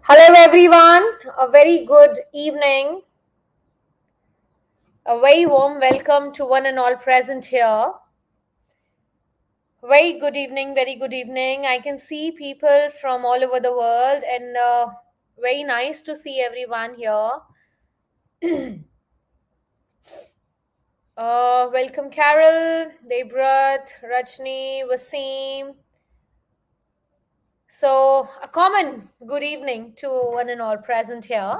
Hello, everyone. A very good evening. A very warm welcome to one and all present here. Very good evening. Very good evening. I can see people from all over the world, and very nice to see everyone here. Welcome, Carol, Debrat, Rajni, Wasim. So, a common good evening to one and all present here.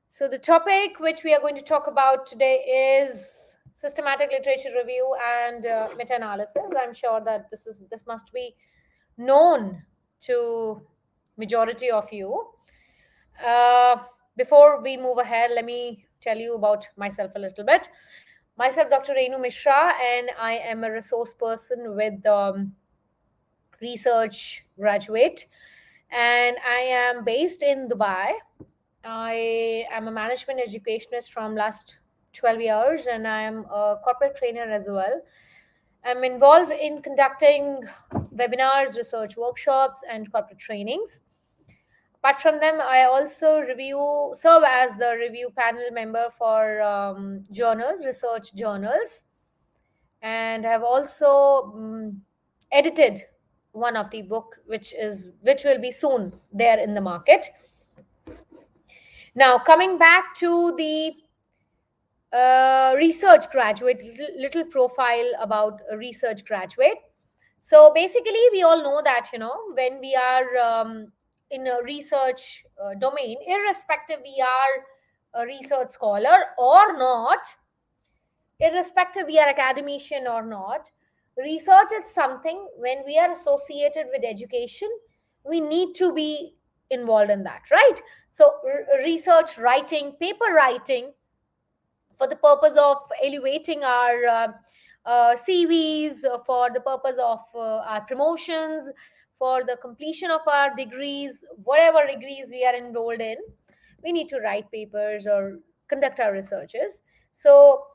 So the topic which we are going to talk about today is systematic literature review and meta-analysis. I'm sure that this must be known to majority of you. Uh, Before we move ahead, let me tell you about myself a little bit. Myself, Dr. Renu Mishra, and I am a resource person with research graduate, and I am based in Dubai. I am a management educationist from last 12 years, and I am a corporate trainer as well. I'm involved in conducting webinars, research workshops, and corporate trainings. Apart from them, I also serve as the review panel member for journals, research journals, and have also edited one of the book, which will be soon there in the market. Now, coming back to the research graduate, little profile about a research graduate. So basically, we all know that, when we are in a research domain, irrespective we are a research scholar or not, irrespective we are academician or not, research is something when we are associated with education, we need to be involved in that, right? So research writing, paper writing, for the purpose of elevating our CVs, for the purpose of our promotions, for the completion of our degrees, whatever degrees we are enrolled in, we need to write papers or conduct our researches. So,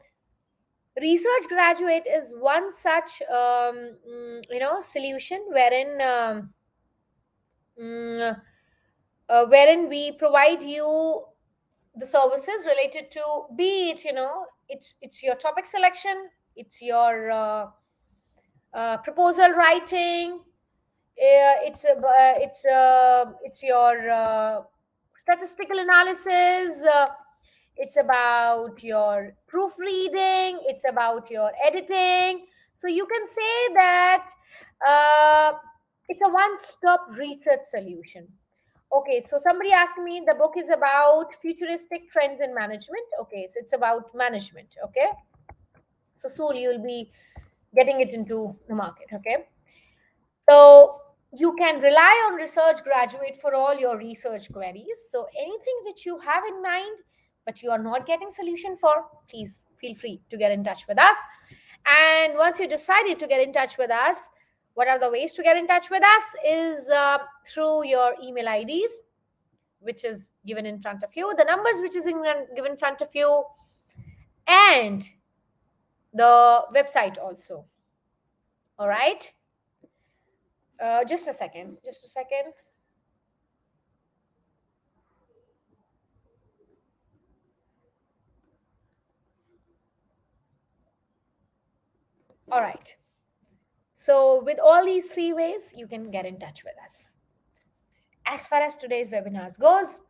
research graduate is one such solution mm, wherein we provide you the services related to, be it, it's your topic selection, it's your proposal writing, it's your statistical analysis, it's about your proofreading, it's about your editing. So you can say that uh, it's a one stop research solution. Okay, so somebody asked me, the book is about futuristic trends in management. Okay, so it's about management. Okay, so soon you'll be getting it into the market. Okay, so you can rely on research graduate for all your research queries. So anything which you have in mind but you are not getting solution for, please feel free to get in touch with us. And once you decided to get in touch with us, what are the ways to get in touch with us is through your email IDs, which is given in front of you, the numbers which is given in front of you, and the website also. All right. Just a second. Just a second. All right. So with all these three ways, you can get in touch with us. As far as today's webinars goes,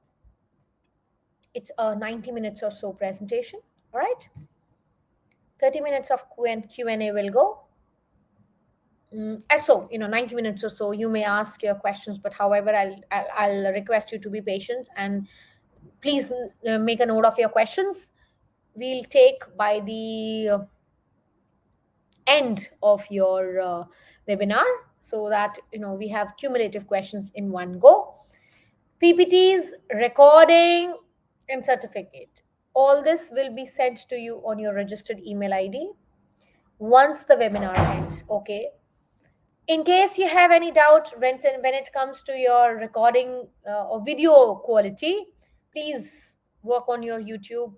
it's a 90 minutes or so presentation. All right. 30 minutes of Q&A will go. So 90 minutes or so you may ask your questions, but however I'll request you to be patient and please make a note of your questions. We'll take by the end of your webinar, so that we have cumulative questions in one go. PPTs, recording, and certificate, all this will be sent to you on your registered email ID once the webinar ends. Okay, in case you have any doubt when it comes to your recording or video quality, please work on your YouTube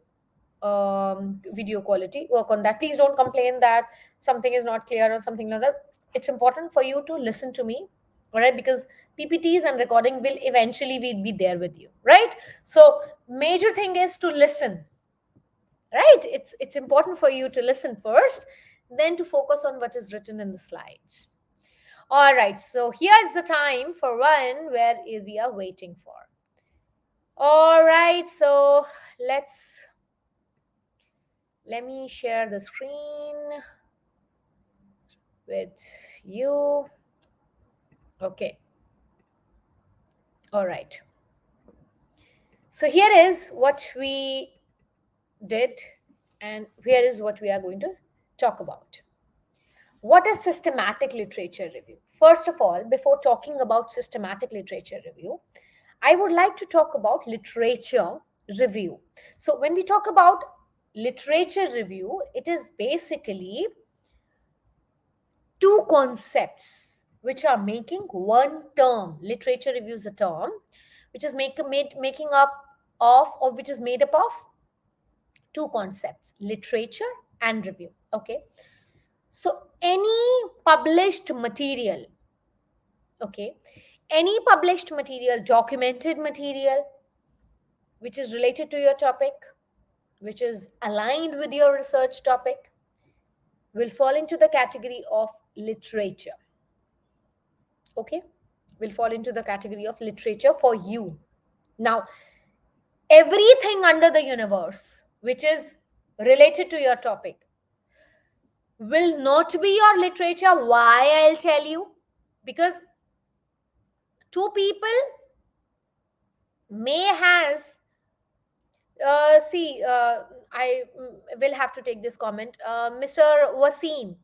video quality. Work on that. Please don't complain that something is not clear or something like that. It's important for you to listen to me all right, because PPTs and recording will eventually be there with you, right? So major thing is to listen, right? It's important for you to listen first, then to focus on what is written in the slides. All right, so here's the time for one where we are waiting for. All right, so let's let me share the screen with you. Okay. All right. So here is what we did, and here is what we are going to talk about. What is systematic literature review? First of all, before talking about systematic literature review, I would like to talk about literature review. So when we talk about literature review, it is basically two concepts which are making one term. Literature review is a term which is making up of, or which is made up of two concepts: literature and review. Okay, so any published material, okay, any published material, documented material which is related to your topic, which is aligned with your research topic, will fall into the category of literature. Okay, will fall into the category of literature for you. Now, everything under the universe which is related to your topic will not be your literature. Why? I'll tell you. Because two people may has see I will have to take this comment. Mr. Wasim,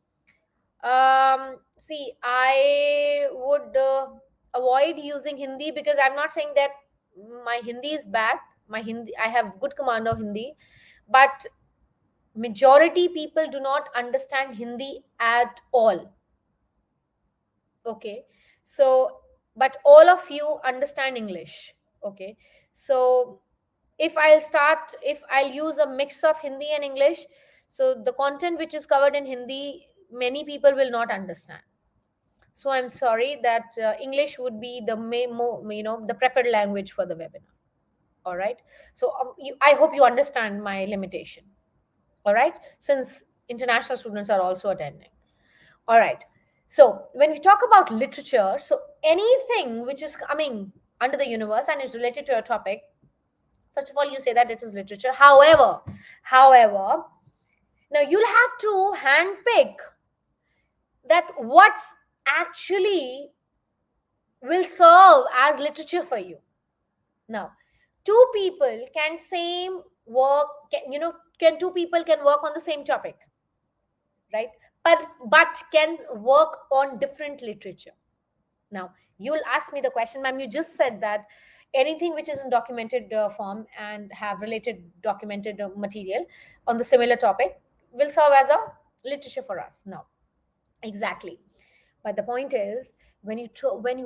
see, I would avoid using Hindi, because I'm not saying that my Hindi is bad. My Hindi, I have good command of Hindi, but majority people do not understand Hindi at all. Okay, so but all of you understand English. Okay, so if I'll use a mix of Hindi and English, so the content which is covered in Hindi, many people will not understand. So I'm sorry that English would be the the preferred language for the webinar. All right, so I hope you understand my limitation. All right, since international students are also attending. All right, so when we talk about literature, so anything which is coming under the universe and is related to a topic, first of all you say that it is literature. However, now you'll have to handpick that what's actually will serve as literature for you. Now, two people can same work can, can two people can work on the same topic, right? But can work on different literature. Now, you'll ask me the question, ma'am, you just said that anything which is in documented form and have related documented material on the similar topic will serve as a literature for us. Now, exactly. But the point is, when you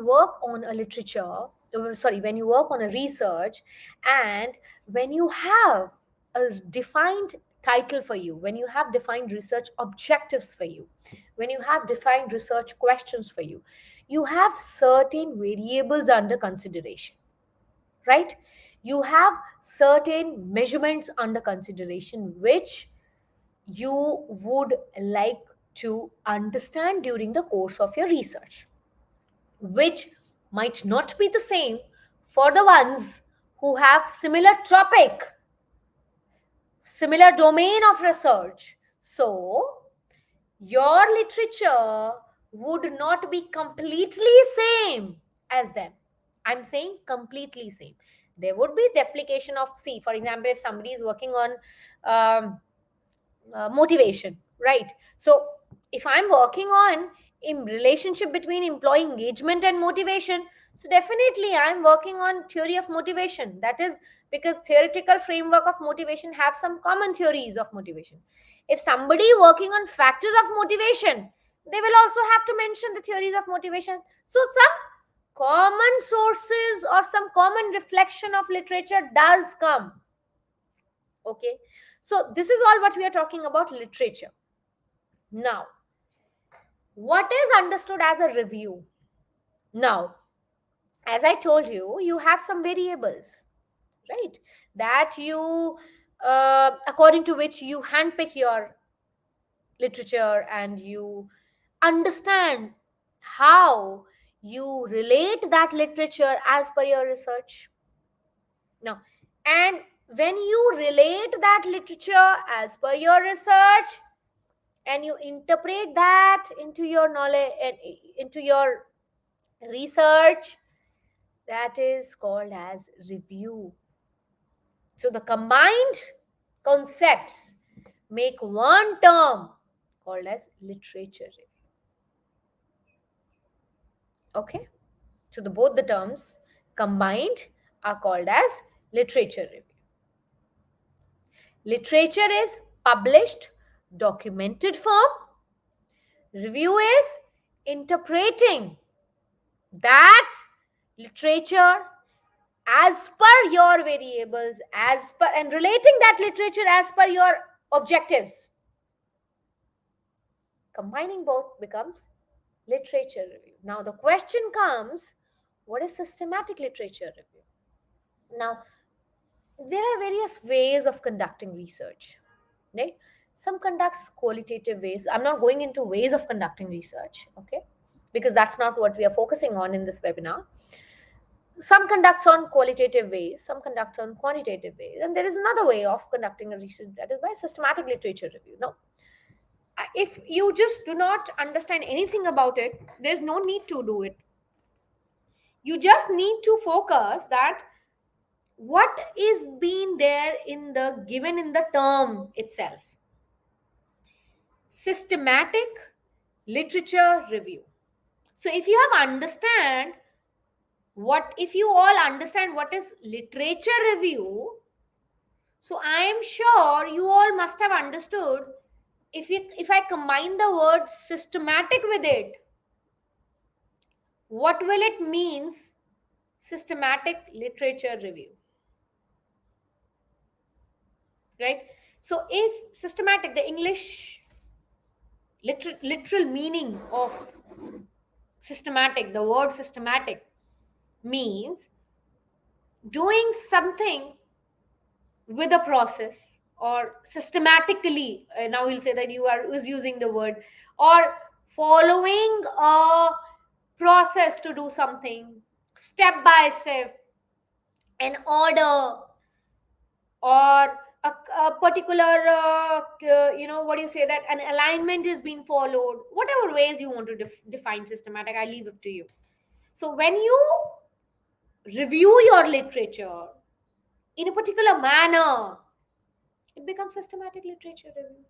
work on a literature, when you work on a research, and when you have a defined title for you, when you have defined research objectives for you, when you have defined research questions for you, you have certain variables under consideration, right? You have certain measurements under consideration which you would like to understand during the course of your research, which might not be the same for the ones who have similar topic, similar domain of research. So your literature would not be completely same as them. I'm saying completely same. There would be replication of, see, for example, if somebody is working on motivation, right? So if I'm working on in relationship between employee engagement and motivation, so definitely I'm working on theory of motivation. That is because theoretical framework of motivation have some common theories of motivation. If somebody working on factors of motivation, they will also have to mention the theories of motivation. So some common sources or some common reflection of literature does come. Okay, so this is all what we are talking about literature. Now, what is understood as a review? Now, as I told you, you have some variables, right? That you, according to which you handpick your literature and you understand how you relate that literature as per your research. Now, and when you relate that literature as per your research and you interpret that into your knowledge and into your research, that is called as review. So the combined concepts make one term called as literature review. Okay, so the both the terms combined are called as literature review. Literature is published, documented form. Review is interpreting that literature as per your variables, as per, and relating that literature as per your objectives. Combining both becomes literature review. Now the question comes, what is systematic literature review? Now, there are various ways of conducting research, right? Some conducts qualitative ways. I'm not going into ways of conducting research, okay, because that's not what we are focusing on in this webinar. Some conducts on qualitative ways, some conducts on quantitative ways, and there is another way of conducting a research, that is by systematic literature review. Now, if you just do not understand anything about it, there's no need to do it. You just need to focus that what is being there in the given in the term itself. Systematic literature review. So if you have understand what, if you all understand what is literature review, so I am sure you all must have understood, if I combine the word systematic with it, what will it means? Systematic literature review, right? So if systematic, the English literal meaning of systematic, the word systematic means doing something with a process or systematically. Now we'll say that you are was using the word, or following a process to do something step by step, an order, or a particular what do you say, that an alignment is being followed. Whatever ways you want to define systematic, I leave it to you. So when you review your literature in a particular manner, it becomes systematic literature review,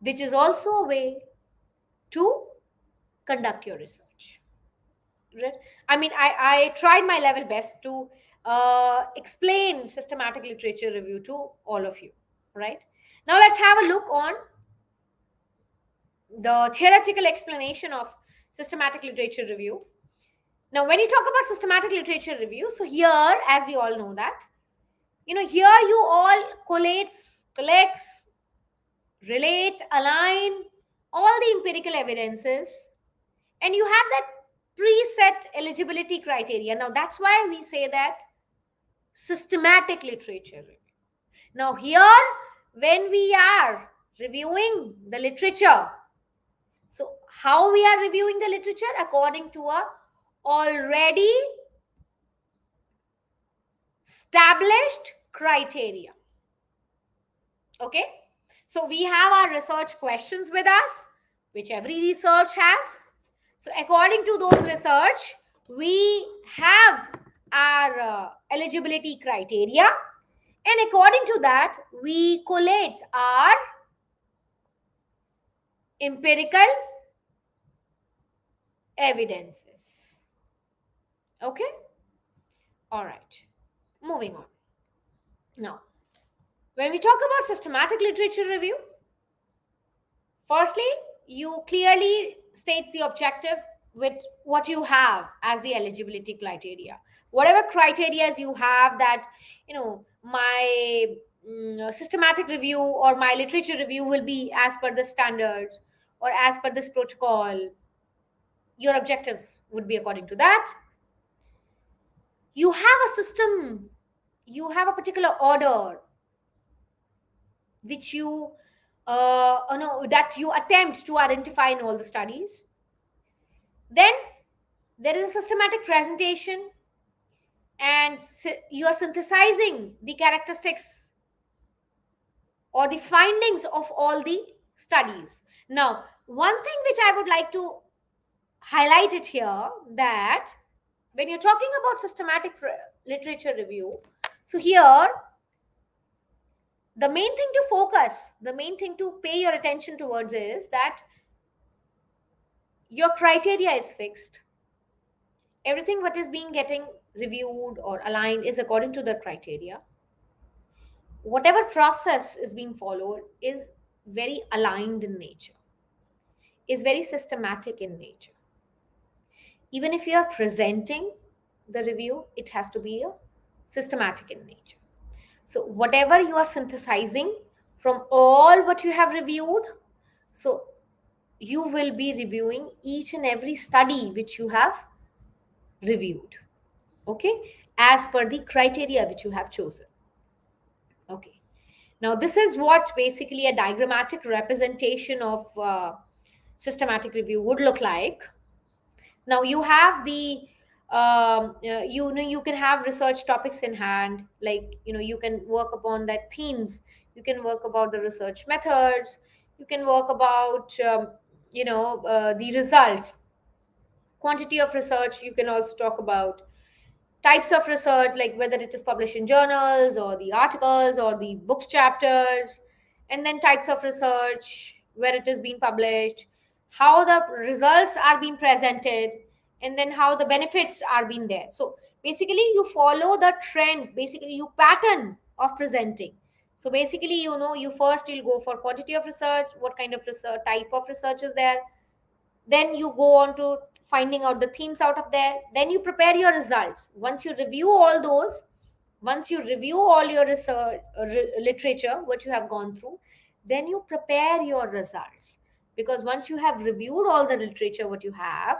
which is also a way to conduct your research, right? I mean, I tried my level best to explain systematic literature review to all of you, right? Now let's have a look on the theoretical explanation of systematic literature review. Now when you talk about systematic literature review, so here, as we all know that, here you all collects, relates, align all the empirical evidences, and you have that preset eligibility criteria. Now that's why we say that systematic literature review. Now here, when we are reviewing the literature, so how we are reviewing the literature? According to a already established criteria. Okay, so we have our research questions with us, which every research have. So according to those research, we have our eligibility criteria, and according to that, we collate our empirical evidences. Okay, all right, moving on. Now, when we talk about systematic literature review, firstly, you clearly state the objective with what you have as the eligibility criteria. Whatever criteria you have, that, my systematic review or my literature review will be as per the standards or as per this protocol. your objectives would be according to that. You have a system, you have a particular order which you no, that you attempt to identify in all the studies. Then there is a systematic presentation, and you are synthesizing the characteristics or the findings of all the studies. Now, one thing which I would like to highlight it here, that when you're talking about systematic literature review, so here the main thing to focus, the main thing to pay your attention towards is that your criteria is fixed. Everything what is being getting reviewed or aligned is according to the criteria. Whatever process is being followed is very aligned in nature, is very systematic in nature. Even if you are presenting the review, it has to be a systematic in nature. So whatever you are synthesizing from all what you have reviewed, so you will be reviewing each and every study which you have reviewed, okay, as per the criteria which you have chosen. Okay, now this is what basically a diagrammatic representation of systematic review would look like. Now you have the you know, you can have research topics in hand, like, you know, you can work upon that themes, you can work about the research methods, you can work about the results, quantity of research. You can also talk about types of research, like whether it is published in journals or the articles or the books chapters, and then types of research, where it is being published, how the results are being presented, and then how the benefits are being there. So basically you follow the trend, basically you pattern of presenting. So basically, you know, you first you'll go for quantity of research, what kind of research type of research is there, then you go on to finding out the themes out of there, then you prepare your results. Once you review all those, once you review all your research literature what you have gone through, then you prepare your results. Because once you have reviewed all the literature what you have,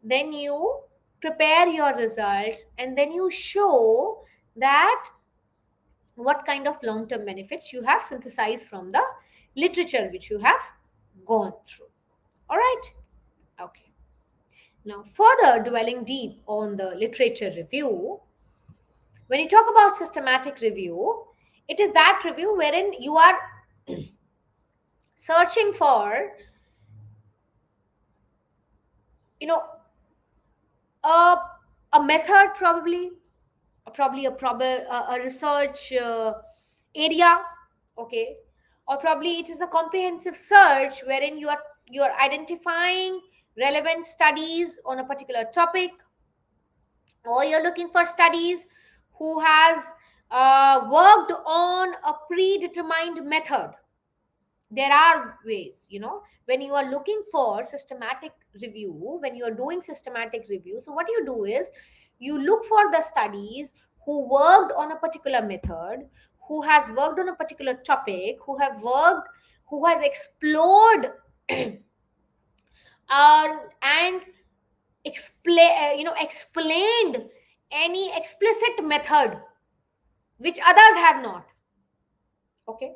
then you prepare your results, and then you show that what kind of long term benefits you have synthesized from the literature which you have gone through. All right. Okay. Now, further dwelling deep on the literature review, when you talk about systematic review, it is that review wherein you are searching for, you know, a, a method, probably a research area, okay, or probably it is a comprehensive search wherein you are identifying relevant studies on a particular topic, or you're looking for studies who has worked on a predetermined method. There are ways, you know, when you are looking for systematic review, when you are doing systematic review, so what you do is you look for the studies who worked on a particular method, who has worked on a particular topic, who has explored and explained any explicit method which others have not. Okay.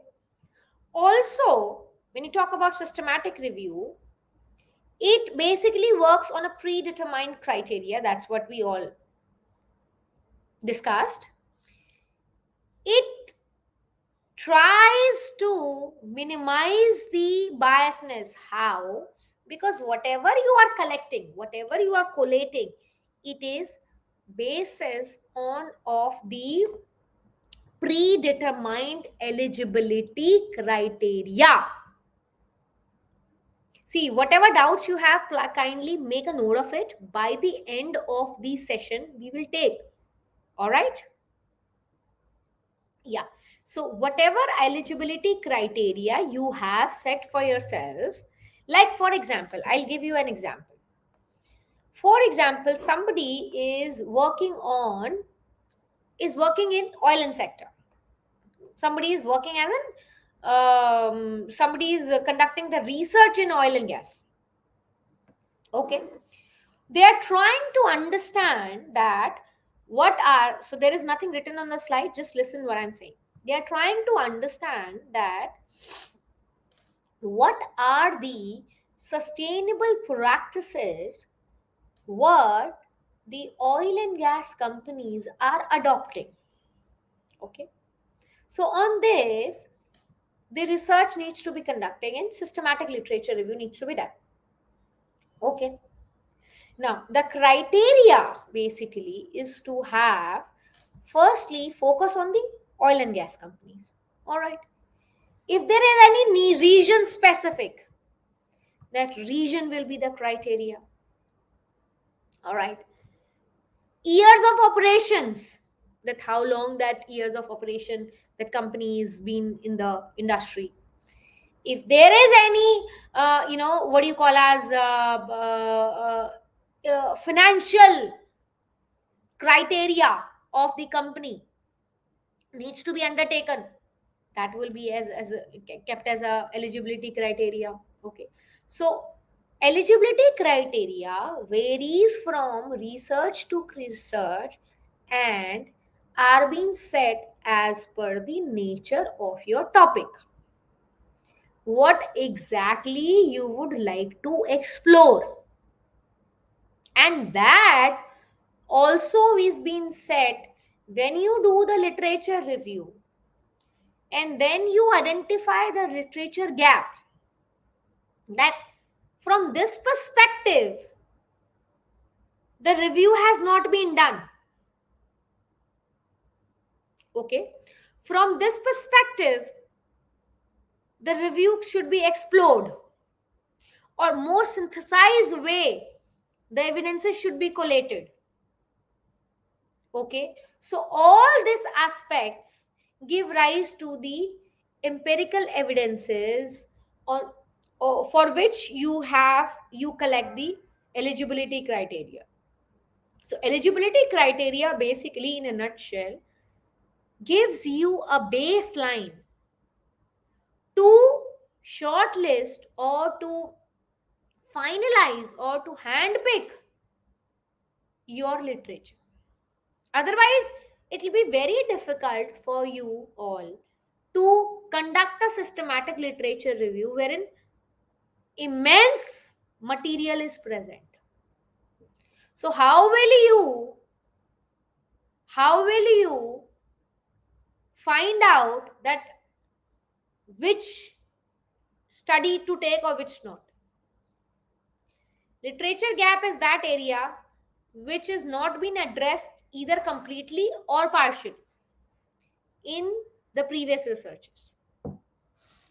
Also, when you talk about systematic review, it basically works on a predetermined criteria. That's what we all discussed. It tries to minimize the biasness. How? Because whatever you are collecting, whatever you are collating, it is basis on of the predetermined eligibility criteria. See, whatever doubts you have, kindly make a note of it. By the end of the session, we will take. All right? Yeah. So, whatever eligibility criteria you have set for yourself, like for example, I'll give you an example. For example, somebody is working in oil and sector. Somebody is working as somebody is conducting the research in oil and gas. Okay. They are trying to understand that what are, so there is nothing written on the slide, just listen what I'm saying. They are trying to understand that what are the sustainable practices what the oil and gas companies are adopting. Okay, so on this, the research needs to be conducted and systematic literature review needs to be done. Okay, now the criteria basically is to have, firstly, focus on the oil and gas companies. All right, if there is any region specific, that region will be the criteria. All right, years of operations, that how long that years of operation that company is been in the industry. If there is any what do you call as financial criteria of the company needs to be undertaken, that will be kept as a eligibility criteria. Okay, so eligibility criteria varies from research to research and are being set as per the nature of your topic, what exactly you would like to explore, and that also is being set when you do the literature review and then you identify the literature gap, that from this perspective the review has not been done. Okay, from this perspective the review should be explored, or more synthesized way the evidences should be collated. Okay, so all these aspects give rise to the empirical evidences on, for which you collect the eligibility criteria. So eligibility criteria basically in a nutshell gives you a baseline to shortlist or to finalize or to handpick your literature. Otherwise, it will be very difficult for you all to conduct a systematic literature review wherein immense material is present. So how will you find out that which study to take or which not? Literature gap is that area which is not been addressed either completely or partially in the previous researches.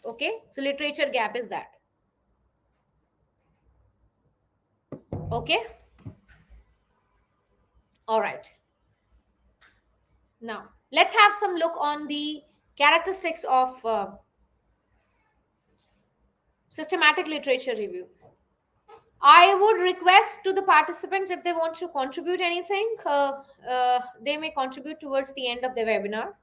Okay, so literature gap is that. Okay, all right. Now let's have some look on the characteristics of systematic literature review. I would request to the participants, if they want to contribute anything, they may contribute towards the end of the webinar.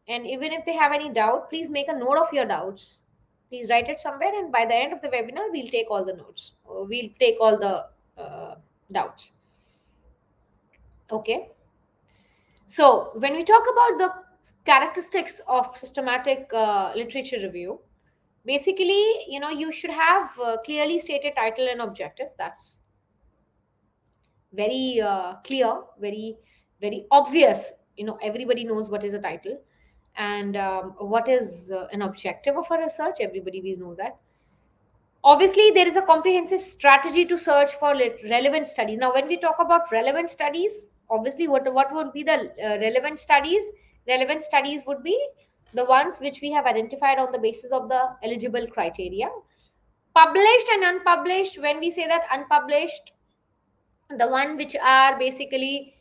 And even if they have any doubt, please make a note of your doubts. Please write it somewhere, and by the end of the webinar, we'll take all the notes. We'll take all the doubts. Okay. So when we talk about the characteristics of systematic literature review, basically, you should have clearly stated title and objectives. That's very clear, very obvious. Everybody knows what is a title and what is an objective of a research. Everybody will know that. Obviously there is a comprehensive strategy to search for relevant studies. Now when we talk about relevant studies, obviously what would be the relevant studies would be the ones which we have identified on the basis of the eligible criteria. Published and unpublished, when we say that unpublished, the one which are basically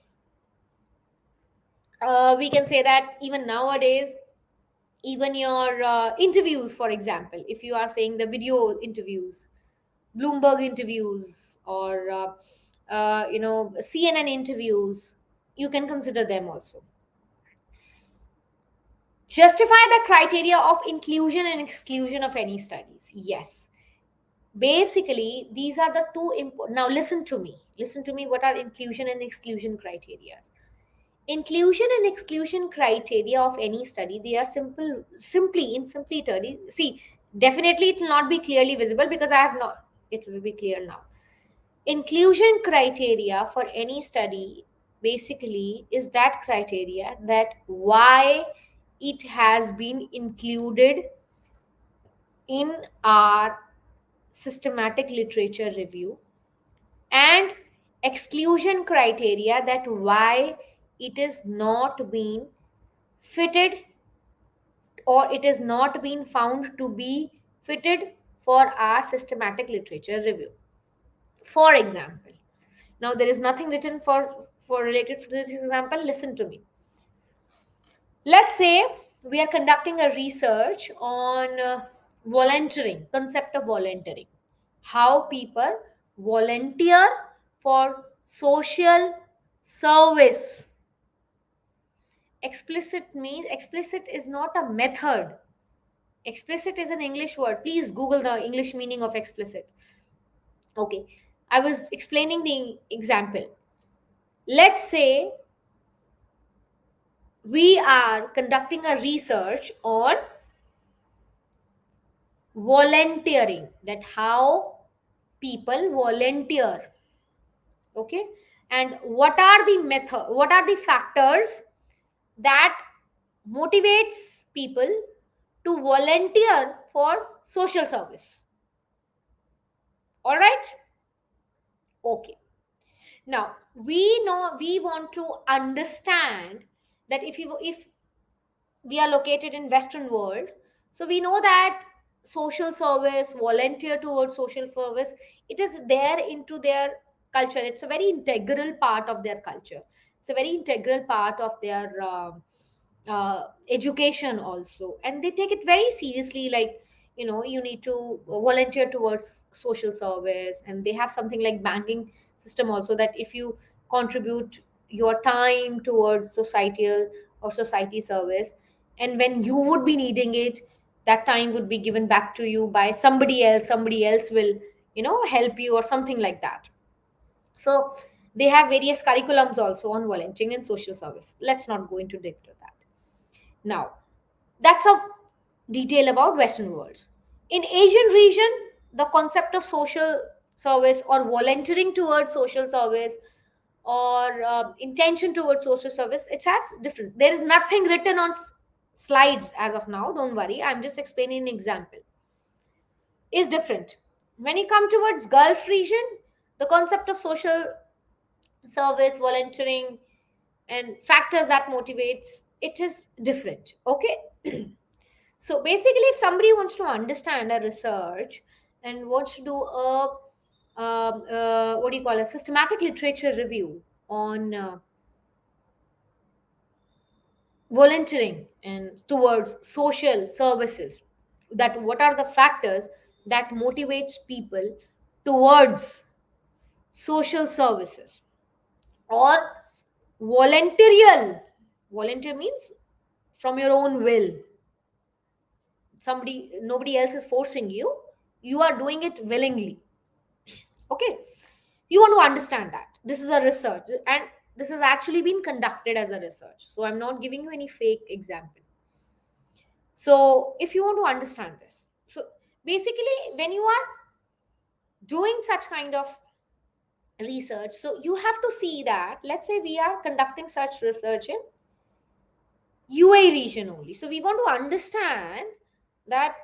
we can say that even nowadays, even your interviews, for example, if you are saying the video interviews, Bloomberg interviews, or CNN interviews, you can consider them also. Justify the criteria of inclusion and exclusion of any studies. Yes, Basically, these are the two important. Now listen to me, what are inclusion and exclusion criteria? Inclusion and exclusion criteria of any study, they are simply in simply terms. See, definitely it will not be clearly visible because I have not, it will be clear now. Inclusion criteria for any study basically is that criteria that why it has been included in our systematic literature review, and exclusion criteria that why it is not being fitted, or it is not being found to be fitted for our systematic literature review. For example, now there is nothing written for related to this example. Listen to me. Let's say we are conducting a research on volunteering, concept of volunteering, how people volunteer for social service. Explicit means, explicit is not a method. Explicit is an English word. Please Google the English meaning of explicit. Okay, I was explaining the example. Let's say we are conducting a research on volunteering, that how people volunteer. Okay, and what are the method, what are the factors that motivates people to volunteer for social service? All right. Okay, now we know, we want to understand that if we are located in Western world, so we know that social service, volunteer towards social service, it is there into their culture. It's a very integral part of their culture. It's a very integral part of their education also, and they take it very seriously. Like, you know, you need to volunteer towards social service, and they have something like banking system also, that if you contribute your time towards societal or society service, and when you would be needing it, that time would be given back to you by somebody else. Somebody else will, you know, help you or something like that. So they have various curriculums also on volunteering and social service. Let's not go into depth of that now. That's a detail about Western world. In Asian region, the concept of social service or volunteering towards social service, or intention towards social service, it has different. There is nothing written on slides as of now. Don't worry, I'm just explaining an example. Is different. When you come towards Gulf region, the concept of social service, volunteering, and factors that motivates, it is different. Okay. So basically, if somebody wants to understand a research and wants to do a what do you call, a systematic literature review on volunteering and towards social services, that what are the factors that motivates people towards social services, or voluntarial, volunteer means from your own will, somebody, nobody else is forcing you, you are doing it willingly. Okay, you want to understand that this is a research, and this has actually been conducted as a research, so I'm not giving you any fake example. So if you want to understand this, so basically when you are doing such kind of research, so you have to see that, let's say we are conducting such research in UA region only, so we want to understand that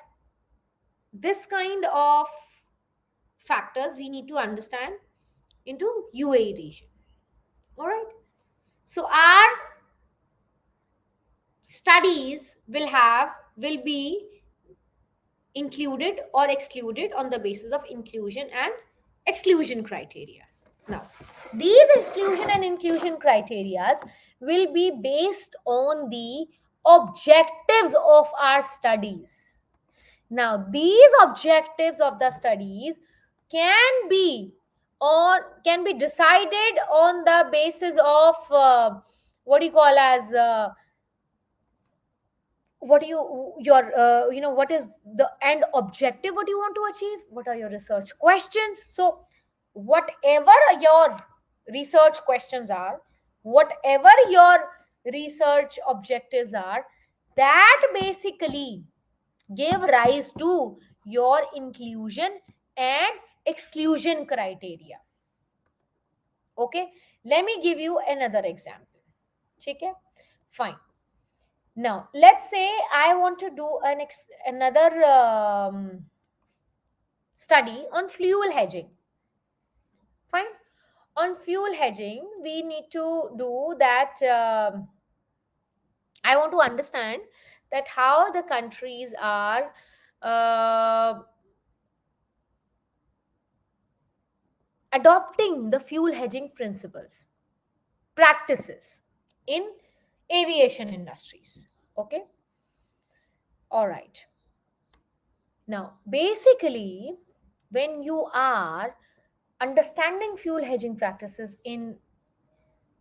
this kind of factors we need to understand into UA region. All right, so our studies will be included or excluded on the basis of inclusion and exclusion criteria. Now, these exclusion and inclusion criteria will be based on the objectives of our studies. Now, these objectives of the studies can be can be decided on the basis of what do you call as what do you what is the end objective, what you want to achieve, what are your research questions. So whatever your research questions are, whatever your research objectives are, that basically give rise to your inclusion and exclusion criteria. Okay, let me give you another example. Okay, fine. Now, let's say I want to do another study on fuel hedging. Fine. On fuel hedging, we need to do that. I want to understand that how the countries are uh, adopting the fuel hedging principles, practices in aviation industries. Okay. All right. Now, basically, when you are understanding fuel hedging practices in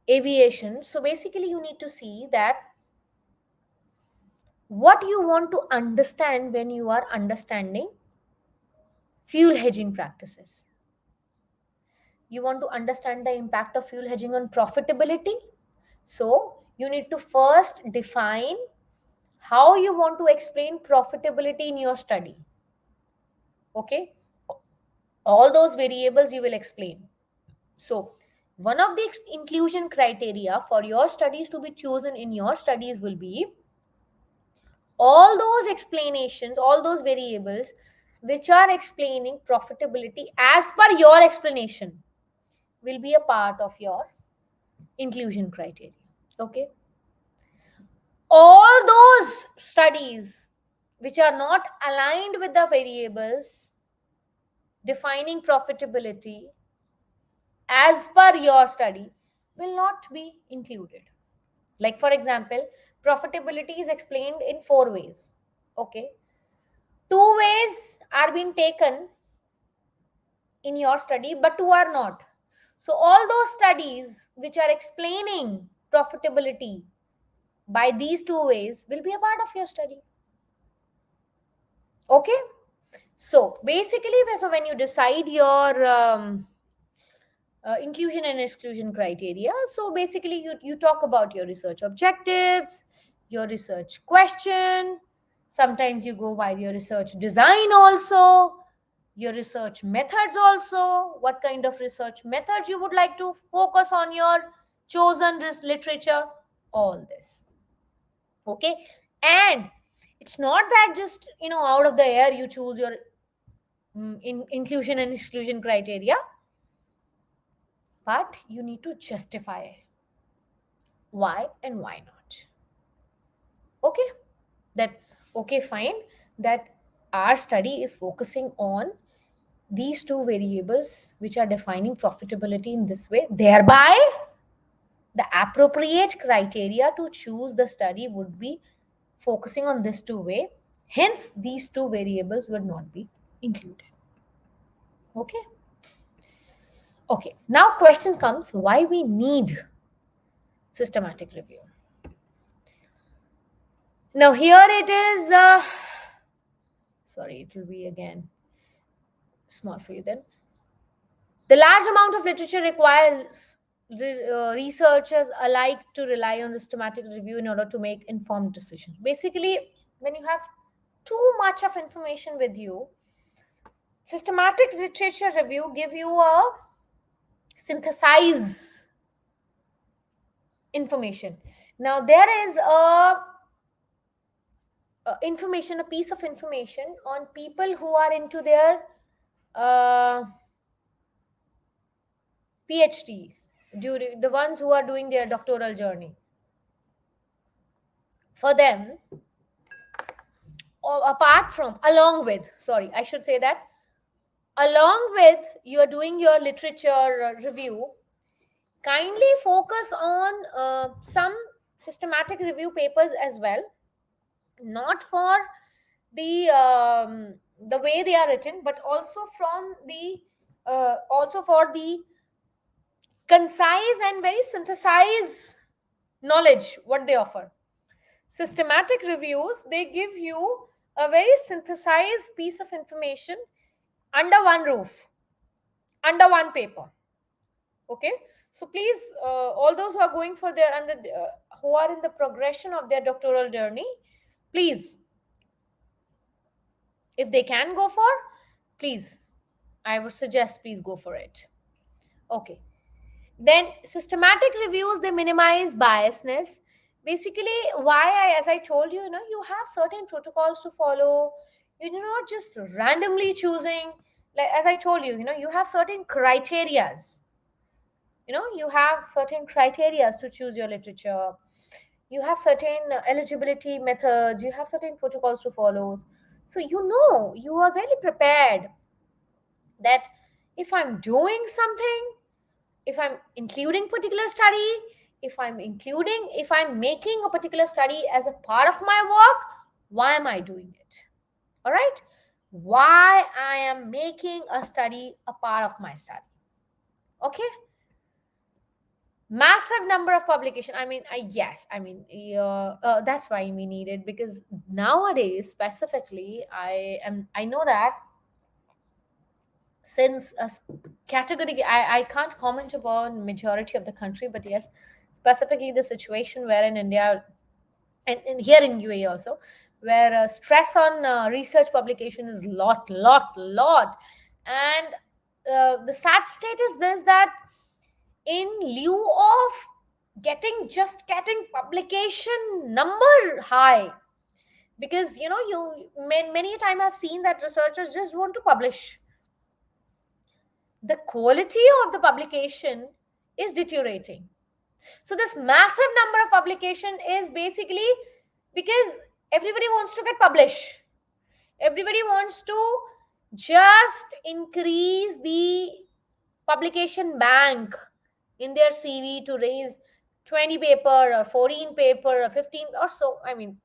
aviation, so basically you need to see that what you want to understand when you are understanding fuel hedging practices. You want to understand the impact of fuel hedging on profitability. So you need to first define how you want to explain profitability in your study. Okay, all those variables you will explain. So one of the inclusion criteria for your studies to be chosen in your studies will be all those explanations, all those variables which are explaining profitability as per your explanation will be a part of your inclusion criteria. Okay, all those studies which are not aligned with the variables defining profitability as per your study will not be included. Like, for example, profitability is explained in four ways. Okay, two ways are being taken in your study, but two are not. So, all those studies which are explaining profitability by these two ways will be a part of your study. Okay, so basically, so when you decide your inclusion and exclusion criteria, so basically you talk about your research objectives, your research question, sometimes you go by your research design also, your research methods also, what kind of research methods you would like to focus on your chosen literature, all this. Okay, and it's not that just out of the air you choose your inclusion and exclusion criteria, but you need to justify why and why not. Okay, that okay, fine, that our study is focusing on these two variables which are defining profitability in this way, thereby the appropriate criteria to choose the study would be focusing on this two way, hence these two variables would not be included. Okay, okay, now question comes, why we need systematic review. Now here it is sorry, it will be again small for you then. The large amount of literature requires researchers alike to rely on systematic review in order to make informed decisions. Basically, when you have too much of information with you, systematic literature review give you a synthesize information. Now there is a piece of information on people who are into their uh, PhD, during the ones who are doing their doctoral journey. For them, or apart from, along with, sorry, I should say that, along with you are doing your literature review, kindly focus on some systematic review papers as well, not for the way they are written, but also from the also for the concise and very synthesized knowledge what they offer. Systematic reviews, they give you a very synthesized piece of information under one roof, under one paper. Okay, so please, all those who are going for their under who are in the progression of their doctoral journey, please, if they can go for, please, I would suggest, please go for it. Okay, then systematic reviews, they minimize biasness. Basically, why as I told you, you have certain protocols to follow. You're not just randomly choosing. Like as I told you, you have certain criterias. You have certain criterias to choose your literature. You have certain eligibility methods. You have certain protocols to follow. So you are very prepared that if I'm doing something, if I'm including particular study, if I'm making a particular study as a part of my work, why am I doing it? All right, why I am making a study a part of my study. Okay, massive number of publication, I mean, yes, I mean, that's why we need it, because nowadays specifically, I know that since category, I can't comment upon majority of the country, but yes, specifically the situation where in India, and here in UAE also, where stress on research publication is lot, and the sad state is this, that in lieu of getting publication number high, because many a time I've seen that researchers just want to publish, the quality of the publication is deteriorating. So this massive number of publication is basically because everybody wants to get published. Everybody wants to just increase the publication bank in their CV to raise 20 paper or 14 paper or 15 or so. I mean,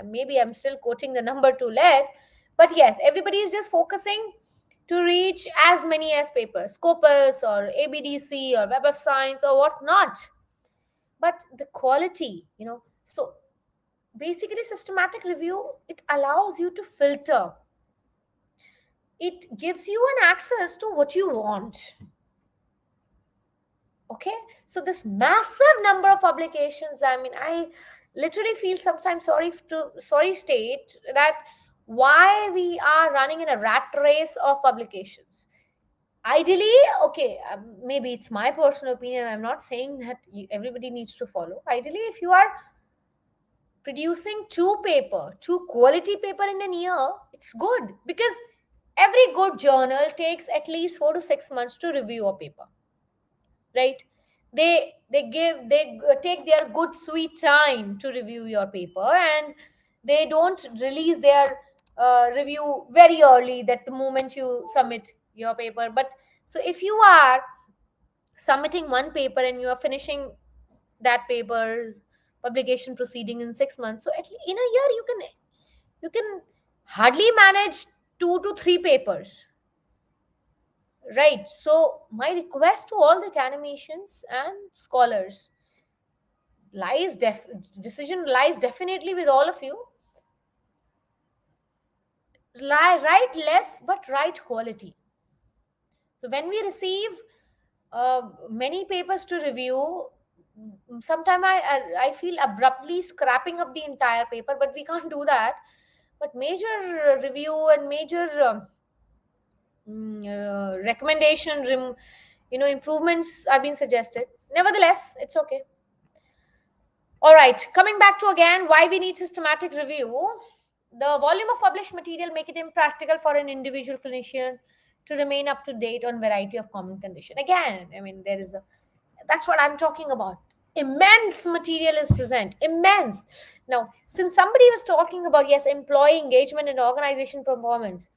maybe I'm still quoting the number too less, but yes, everybody is just focusing to reach as many as papers, Scopus or ABDC or Web of Science or whatnot. But the quality, so basically systematic review, it allows you to filter, it gives you an access to what you want. Okay, so this massive number of publications, I mean, I literally feel sometimes sorry state that why we are running in a rat race of publications. Ideally, okay, maybe it's my personal opinion, I'm not saying that everybody needs to follow. Ideally, if you are producing two quality paper in a year, it's good, because every good journal takes at least 4 to 6 months to review a paper, right? They take their good sweet time to review your paper, and they don't release their review very early, that the moment you submit your paper. But so if you are submitting one paper and you are finishing that paper publication proceeding in 6 months, so at least in a year you can hardly manage 2 to 3 papers, right? So my request to all the academicians and scholars lies decision lies definitely with all of you. Write less but write quality. So when we receive many papers to review, sometimes I feel abruptly scrapping up the entire paper, but we can't do that. But major review and major recommendation, improvements are being suggested. Nevertheless, it's okay. All right, coming back to again why we need systematic review. The volume of published material make it impractical for an individual clinician to remain up to date on variety of common condition. Again, I mean, that's what I'm talking about. Immense material is present, immense. Now, since somebody was talking about, yes, employee engagement and organization performance,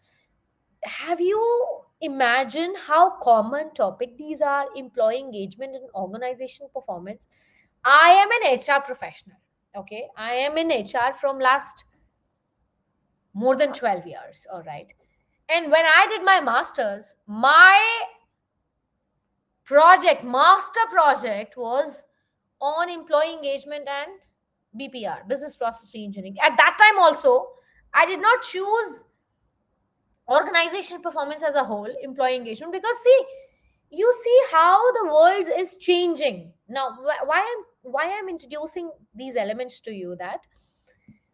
have you imagined how common topic these are, employee engagement and organization performance? I am an HR professional. Okay, I am in HR from last more than 12 years. All right, and when I did my masters, my master project was on employee engagement and BPR, business process reengineering. At that time also, I did not choose organization performance as a whole, employee engagement, because see, you see how the world is changing now. Why I'm introducing these elements to you, that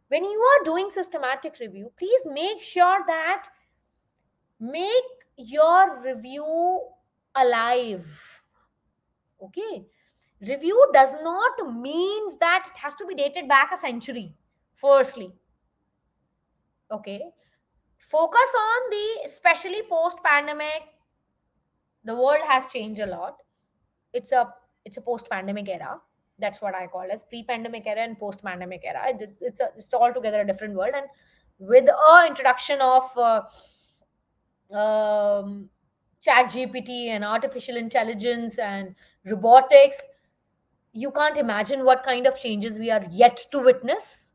when you are doing systematic review, please make sure that make your review alive. Okay, review does not means that it has to be dated back a century. Firstly, okay, focus on the, especially post pandemic, the world has changed a lot. It's a post pandemic era. That's what I call as pre pandemic era and post pandemic era. It's altogether a different world. And with a introduction of um, chat gpt and artificial intelligence and robotics, you can't imagine what kind of changes we are yet to witness.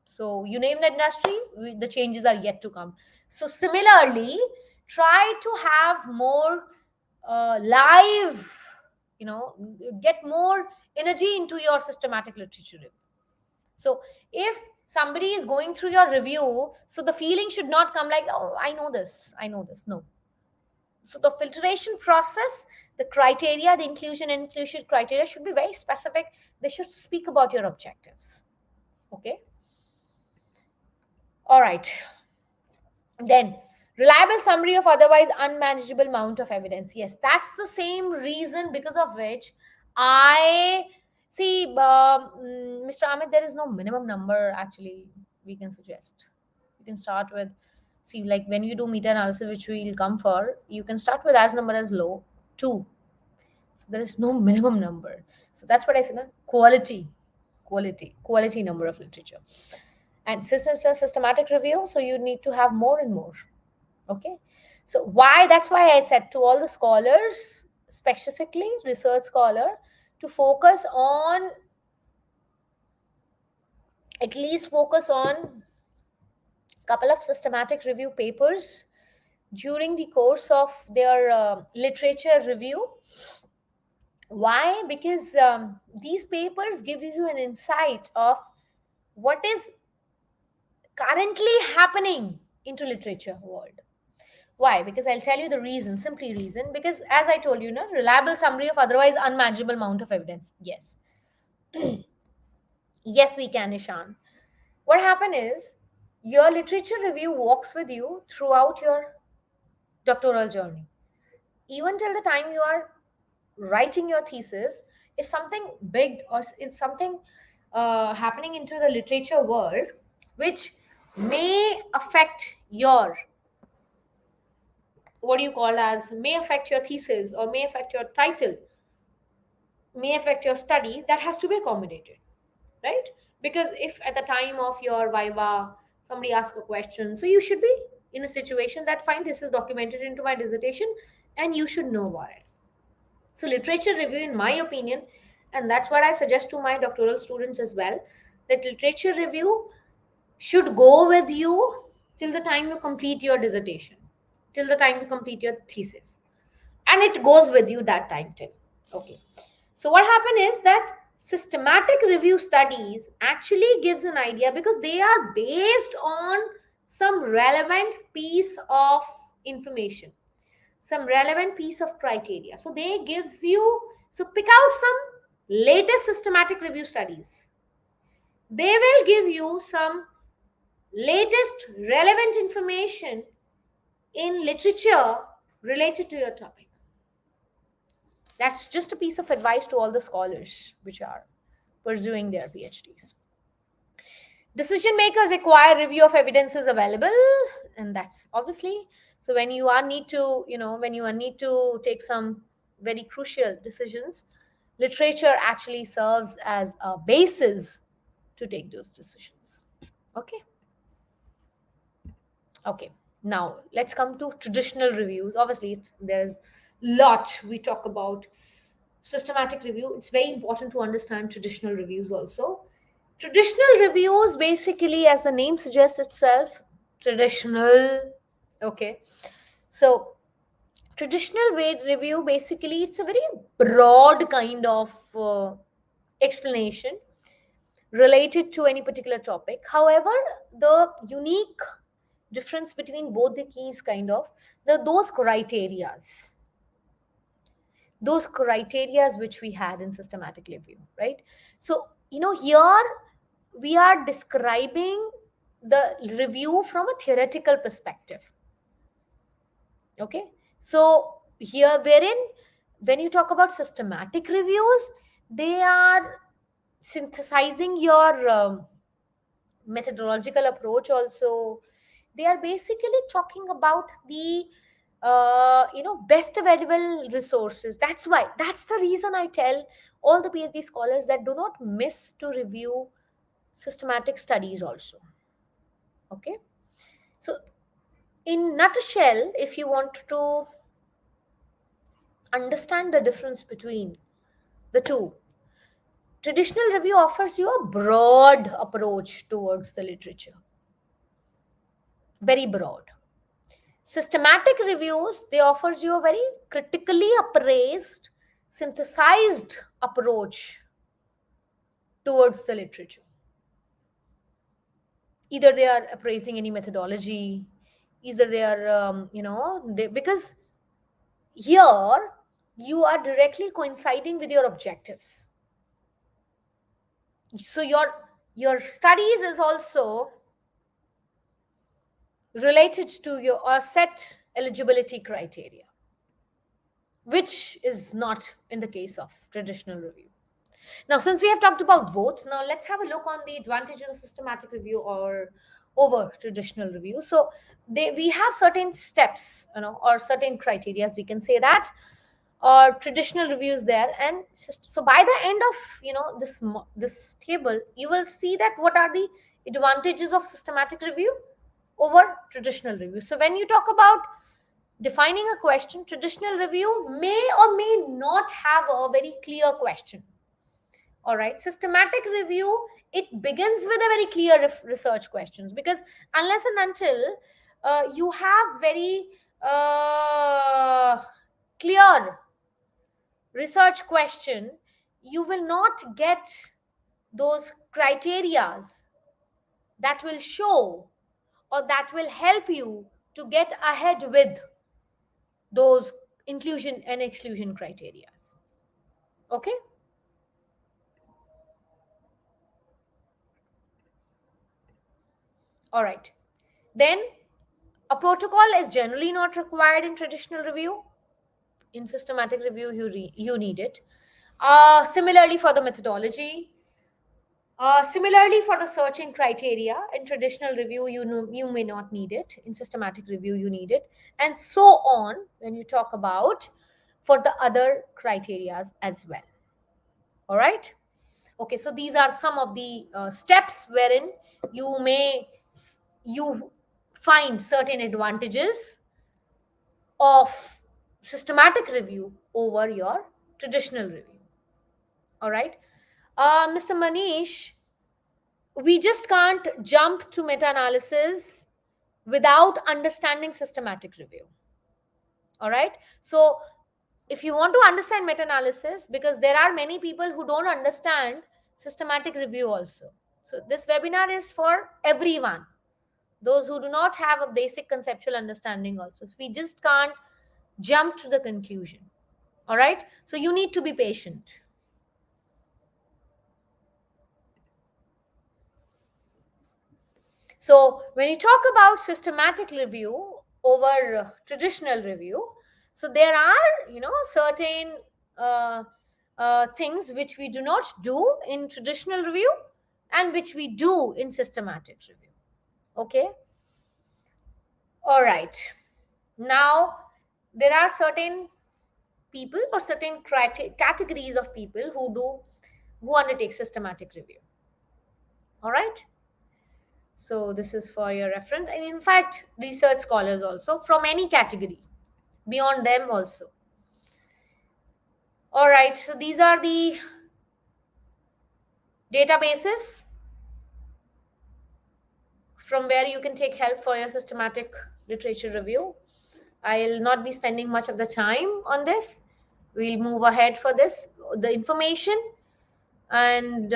So you name the industry, the changes are yet to come. So similarly, try to have more live, get more energy into your systematic literature review. So if somebody is going through your review, so the feeling should not come like, oh, I know this. No. So the filtration process, the criteria, the inclusion and inclusion criteria should be very specific. They should speak about your objectives. Okay. All right. Then, reliable summary of otherwise unmanageable amount of evidence. Yes, that's the same reason because of which I see, Mr. Ahmed, there is no minimum number actually we can suggest. You can start with, see, like when you do meta analysis, which we'll come for, you can start with as number as low, 2. So there is no minimum number. So that's what I said, no? Quality number of literature. And systematic review, so you need to have more and more. Okay, so that's why I said to all the scholars, specifically research scholar, to focus on, at least focus on couple of systematic review papers during the course of their literature review. Why? Because these papers give you an insight of what is currently happening into literature world. Why? Because I'll tell you the reason, simply reason, because as I told you, reliable summary of otherwise unmanageable amount of evidence. Yes. Yes, we can, Ishan. What happened is your literature review walks with you throughout your doctoral journey. Even till the time you are writing your thesis, if something big or it's something happening into the literature world, which may affect your, what do you call as, may affect your thesis or may affect your title, may affect your study, that has to be accommodated, right? Because if at the time of your viva somebody asks a question, so you should be in a situation that, fine, this is documented into my dissertation and you should know about it. So literature review, in my opinion, and that's what I suggest to my doctoral students as well, that literature review should go with you till the time you complete your dissertation, till the time you complete your thesis, and it goes with you that time till. Okay, so what happened is that systematic review studies actually gives an idea, because they are based on some relevant piece of information, some relevant piece of criteria. So they gives you, so pick out some latest systematic review studies. They will give you some latest relevant information in literature related to your topic. That's just a piece of advice to all the scholars which are pursuing their PhDs. Decision makers require review of evidences available, and that's obviously, so when you are need to, when you are need to take some very crucial decisions, literature actually serves as a basis to take those decisions. Okay. Okay, now let's come to traditional reviews. Obviously there's lot we talk about systematic review. It's very important to understand traditional reviews also. Traditional reviews, basically, as the name suggests itself, traditional. Okay, so traditional way review, basically, it's a very broad kind of explanation. related to any particular topic. However, the unique difference between both the keys, kind of, those criterias which we had in systematic review, right? So, here we are describing the review from a theoretical perspective. Okay, so here, wherein when you talk about systematic reviews, they are synthesizing your methodological approach also. They are basically talking about the best available resources. That's the reason I tell all the PhD scholars that do not miss to review systematic studies also. Okay, so in nutshell, if you want to understand the difference between the two, traditional review offers you a broad approach towards the literature, very broad. Systematic reviews, they offers you a very critically appraised, synthesized approach towards the literature. Either they are appraising any methodology, either they are because here you are directly coinciding with your objectives. So your studies is also related to your set eligibility criteria, which is not in the case of traditional review. Now, since we have talked about both, now let's have a look on the advantages of systematic review or over traditional review. So we have certain steps, or certain criteria, we can say that, or traditional reviews there. And so by the end of this table, you will see that what are the advantages of systematic review over traditional review. So when you talk about defining a question, traditional review may or may not have a very clear question. All right, systematic review, it begins with a very clear research questions, because unless and until you have very clear research question, you will not get those criterias that will show or that will help you to get ahead with those inclusion and exclusion criteria. Okay, all right, then a protocol is generally not required in traditional review. In systematic review, you need it. Similarly for the methodology, similarly for the searching criteria, in traditional review you may not need it. In systematic review you need it, and so on when you talk about for the other criterias as well. All right, okay, so these are some of the steps wherein you find certain advantages of systematic review over your traditional review. All right, Mr. Manish, we just can't jump to meta-analysis without understanding systematic review. All right, so if you want to understand meta-analysis, because there are many people who don't understand systematic review also, so this webinar is for everyone, those who do not have a basic conceptual understanding also. So we just can't jump to the conclusion. All right, so you need to be patient. So when you talk about systematic review over traditional review, so there are certain things which we do not do in traditional review and which we do in systematic review. Okay, all right, now there are certain people or certain categories of people who undertake systematic review. All right, so this is for your reference, and in fact research scholars also from any category beyond them also. All right, so these are the databases from where you can take help for your systematic literature review. I'll not be spending much of the time on this. We'll move ahead for this. The information and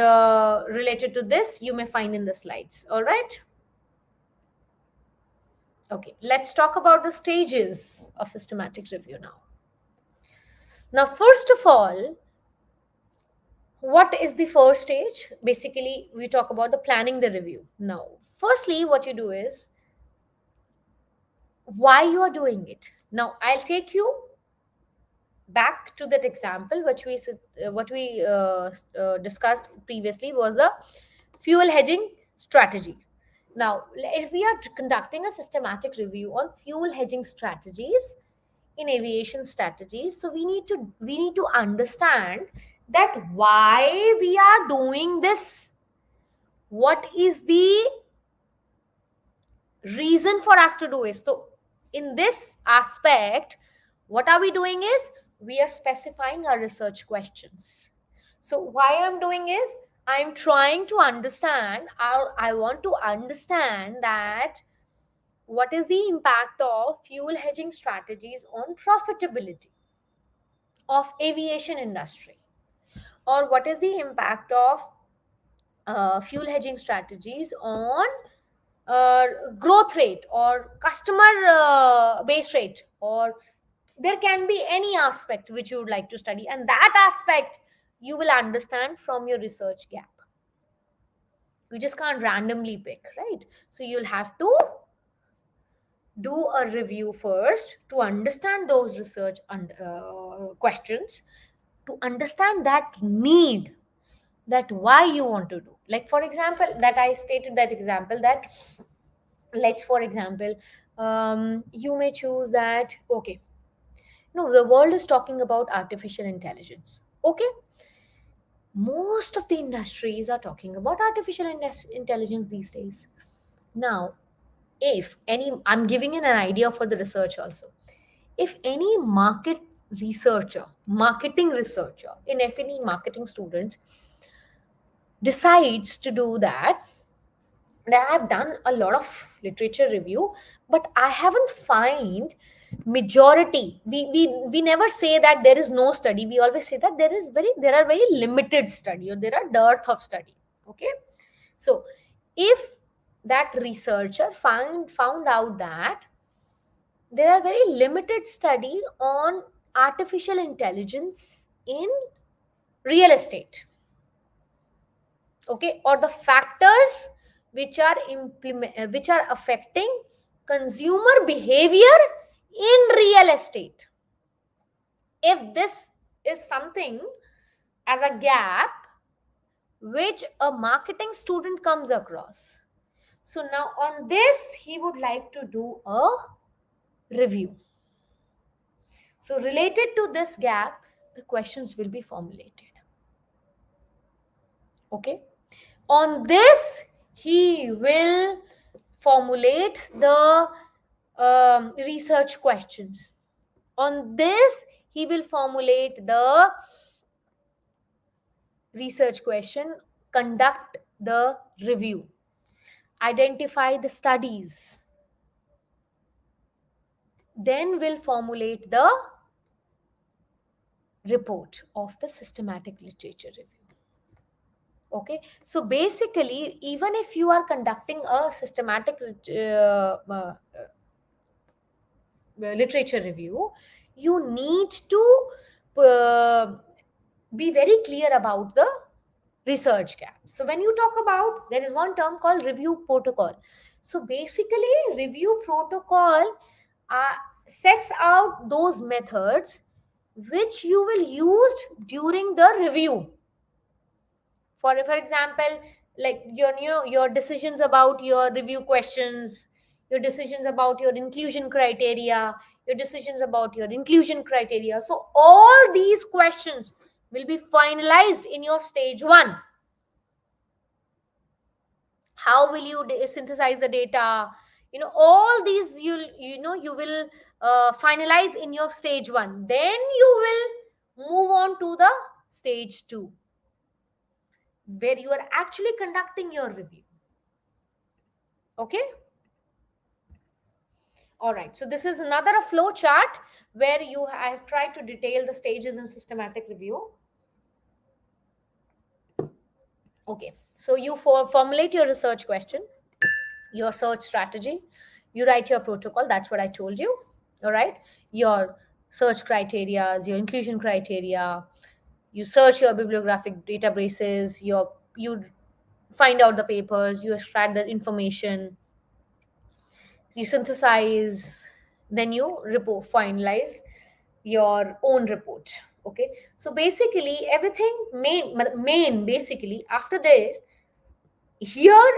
related to this you may find in the slides. All right. Okay, let's talk about the stages of systematic review now. Now, first of all, what is the first stage? Basically, we talk about the planning the review. Now, firstly, what you do is why you are doing it. Now, I'll take you back to that example which we discussed previously was the fuel hedging strategies. Now, if we are conducting a systematic review on fuel hedging strategies in aviation strategies, so we need to understand that why we are doing this, what is the reason for us to do it. So in this aspect, what are we doing is we are specifying our research questions. So why I'm doing is I'm trying to understand, or I want to understand that what is the impact of fuel hedging strategies on profitability of aviation industry, or what is the impact of fuel hedging strategies on uh, growth rate or customer base rate, or there can be any aspect which you would like to study, and that aspect you will understand from your research gap. You just can't randomly pick, right? So you'll have to do a review first to understand those research questions, to understand that need, that why you want to do. Like for example, that I stated that example, that let's for example, you may choose that, okay, no, the world is talking about artificial intelligence. Okay, most of the industries are talking about artificial intelligence these days. Now, if any, I'm giving in an idea for the research also. If any marketing researcher in any marketing student decides to do that, that I've done a lot of literature review, but I haven't find majority. We never say that there is no study. We always say that there are very limited study, or there are dearth of study. Okay, so if that researcher found out that there are very limited study on artificial intelligence in real estate, okay, or the factors which are affecting consumer behavior in real estate, if this is something as a gap which a marketing student comes across, so now on this he would like to do a review. So related to this gap, the questions will be formulated. Okay, on this he will formulate the research questions. On this he will formulate the research question, conduct the review, identify the studies, then will formulate the report of the systematic literature review. Okay, so basically, even if you are conducting a systematic literature review, you need to uh, be very clear about the research gap. So when you talk about, there is one term called review protocol. So basically, review protocol uh, sets out those methods which you will use during the review. For example, like your decisions about your review questions, your decisions about your inclusion criteria, your decisions about your inclusion criteria. So all these questions will be finalized in your stage 1. How will you synthesize the data, all these you will finalize in your stage 1, then you will move on to the stage 2, where you are actually conducting your review. Okay, all right, so this is another a flow chart where I have tried to detail the stages in systematic review. Okay, so you formulate your research question, your search strategy, you write your protocol, that's what I told you. All right, your search criteria, your inclusion criteria, you search your bibliographic databases, you find out the papers, you extract the information, you synthesize, then you report, finalize your own report. Okay, so basically everything main basically after this, here,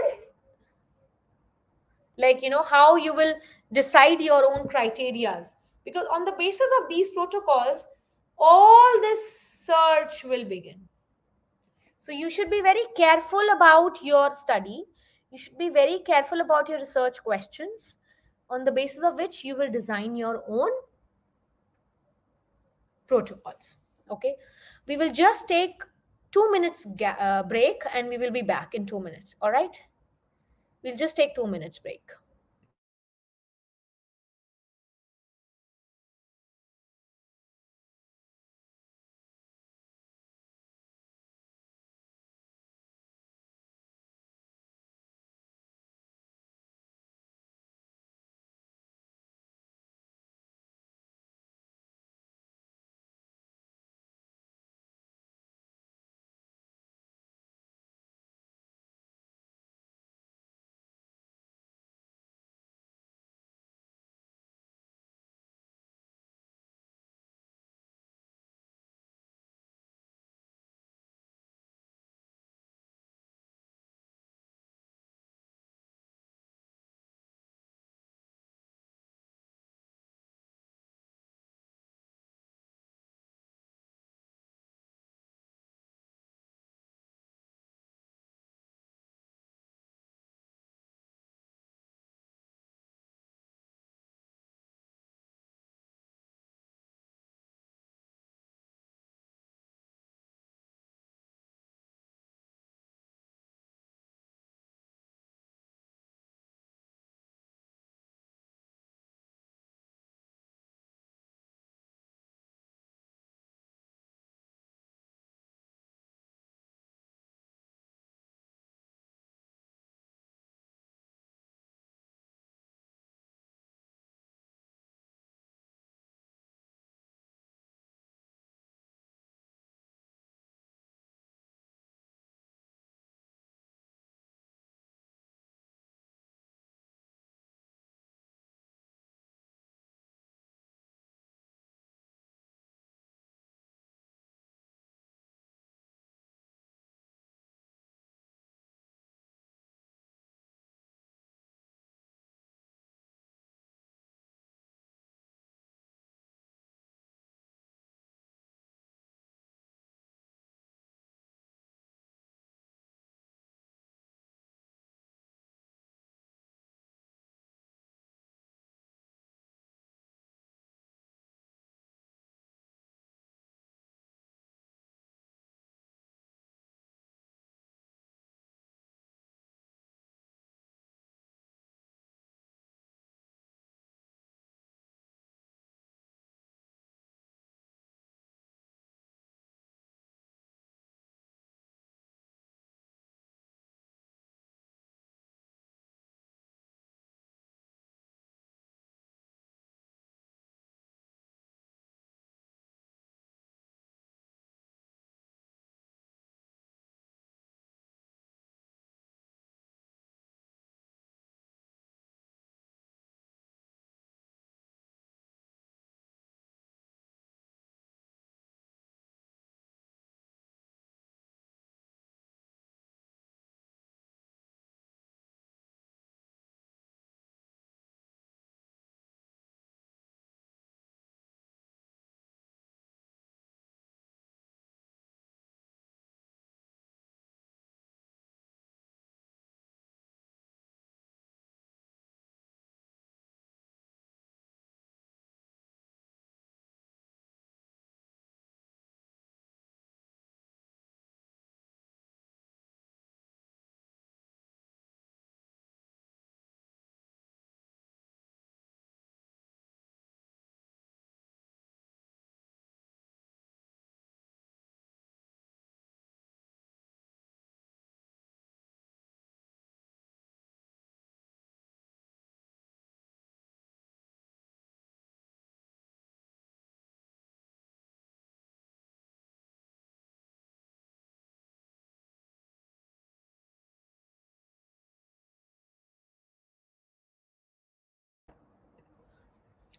like how you will decide your own criterias, because on the basis of these protocols all this search will begin. So you should be very careful about your study, you should be very careful about your research questions, on the basis of which you will design your own protocols. Okay, we will just take 2 minutes break, and we will be back in 2 minutes. All right, we'll just take 2 minutes break.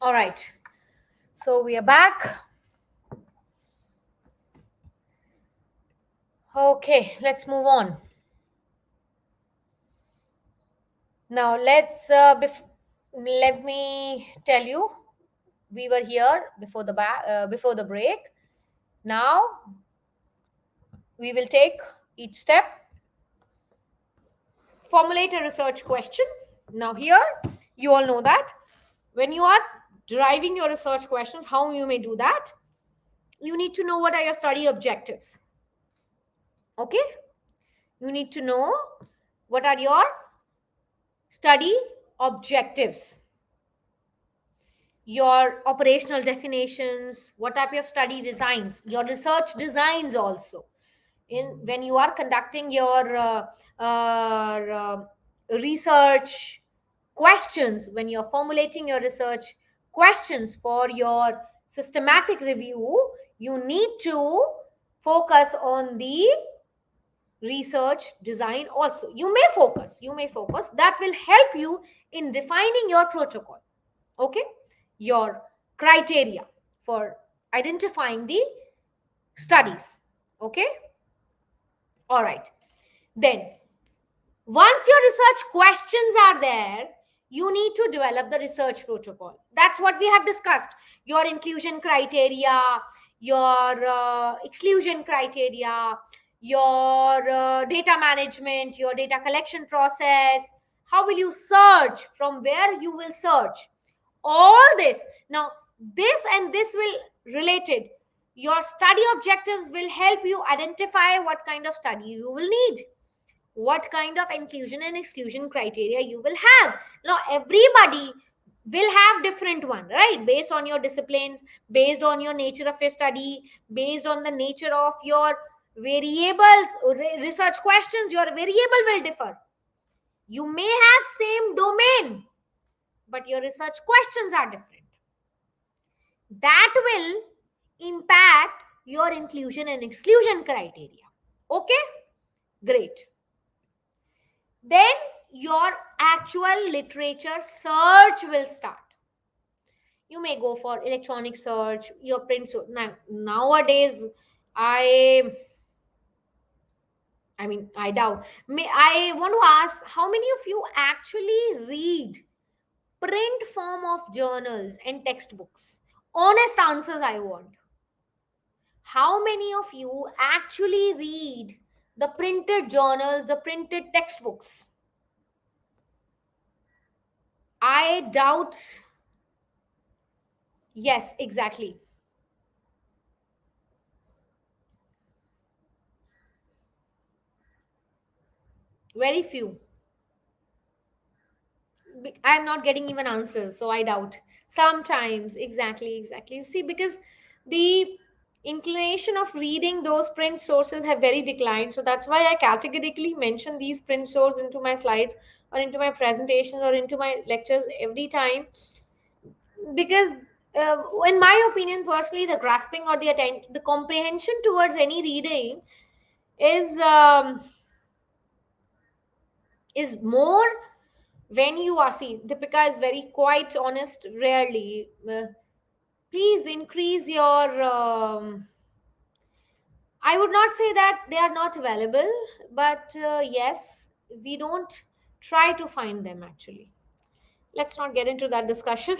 All right. So we are back. Okay, let's move on. Now let me tell you, we were here before the break. Now we will take each step, formulate a research question. Now here, you all know that when you are deriving your research questions, how you may do that, you need to know what are your study objectives. Okay, you need to know what are your study objectives, your operational definitions, what type of study designs, your research designs also. In when you are conducting your research questions, when you're formulating your research questions for your systematic review, you need to focus on the research design also. You may focus that will help you in defining your protocol. Okay, your criteria for identifying the studies. Okay, all right. Then once your research questions are there, you need to develop the research protocol. That's what we have discussed. Your inclusion criteria, your exclusion criteria, your data management, your data collection process. How will you search? From where you will search? All this. Now, this and this will related. Your study objectives will help you identify what kind of study you will need, what kind of inclusion and exclusion criteria you will have. Now everybody will have different one, right? Based on your disciplines, based on your nature of your study, based on the nature of your variables, research questions, your variable will differ. You may have same domain, but your research questions are different. That will impact your inclusion and exclusion criteria. Okay, great. Then your actual literature search will start. You may go for electronic search, your print search. Now nowadays, i I doubt. I want to ask, how many of you actually read print form of journals and textbooks? Honest answers I want. How many of you actually read the printed journals, the printed textbooks? I doubt. Yes, exactly. Very few. I'm not getting even answers, so I doubt. Sometimes, exactly. You see, because the inclination of reading those print sources have very declined. So that's why I categorically mention these print sources into my slides or into my presentations or into my lectures every time. Because in my opinion, personally, the grasping or the comprehension towards any reading is more when you are, see, Deepika is very quite honest rarely. Please increase your I would not say that they are not available, but yes, we don't try to find them actually. Let's not get into that discussion.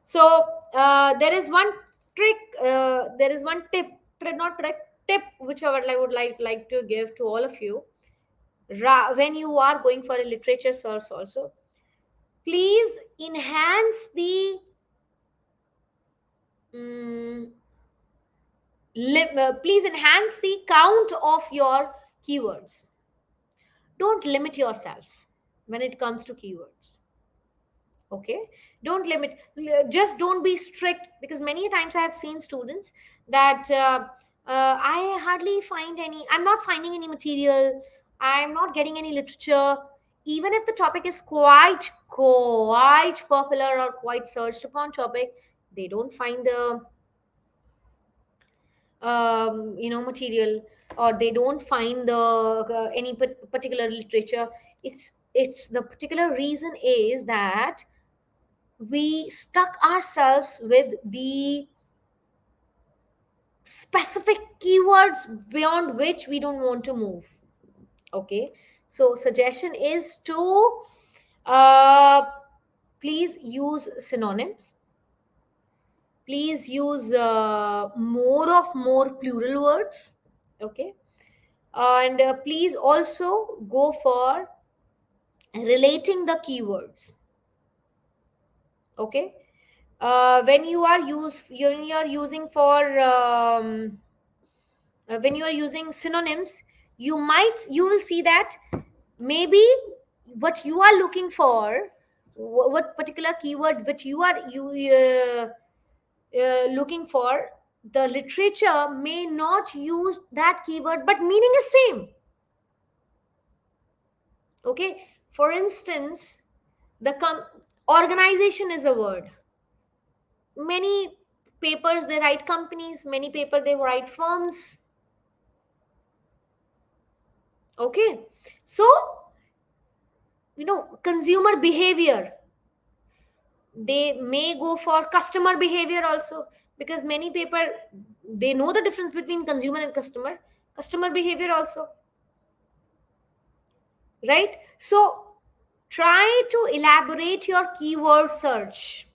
So there is one trick, there is one tip, not trick, tip, which I would like to give to all of you. When you are going for a literature source also, please enhance the mm, please enhance the count of your keywords. Don't limit yourself when it comes to keywords. Okay, don't limit. Just don't be strict, because many times I have seen students that I hardly find any, I'm not finding any material, I'm not getting any literature, even if the topic is quite popular or quite searched upon topic. They don't find the material, or they don't find the any particular literature. It's the particular reason is that we stuck ourselves with the specific keywords beyond which we don't want to move. Okay, so suggestion is to uh, please use synonyms, please use more plural words. Okay, and please also go for relating the keywords. Okay, when you are using for when you are using synonyms, you will see that maybe what you are looking for, what particular keyword which looking for, the literature may not use that keyword, but meaning is same. Okay, for instance, the organization is a word. Many papers they write companies, many paper they write firms. Okay, so consumer behavior, they may go for customer behavior also, because many paper they know the difference between consumer and customer behavior also, right? So try to elaborate your keyword search.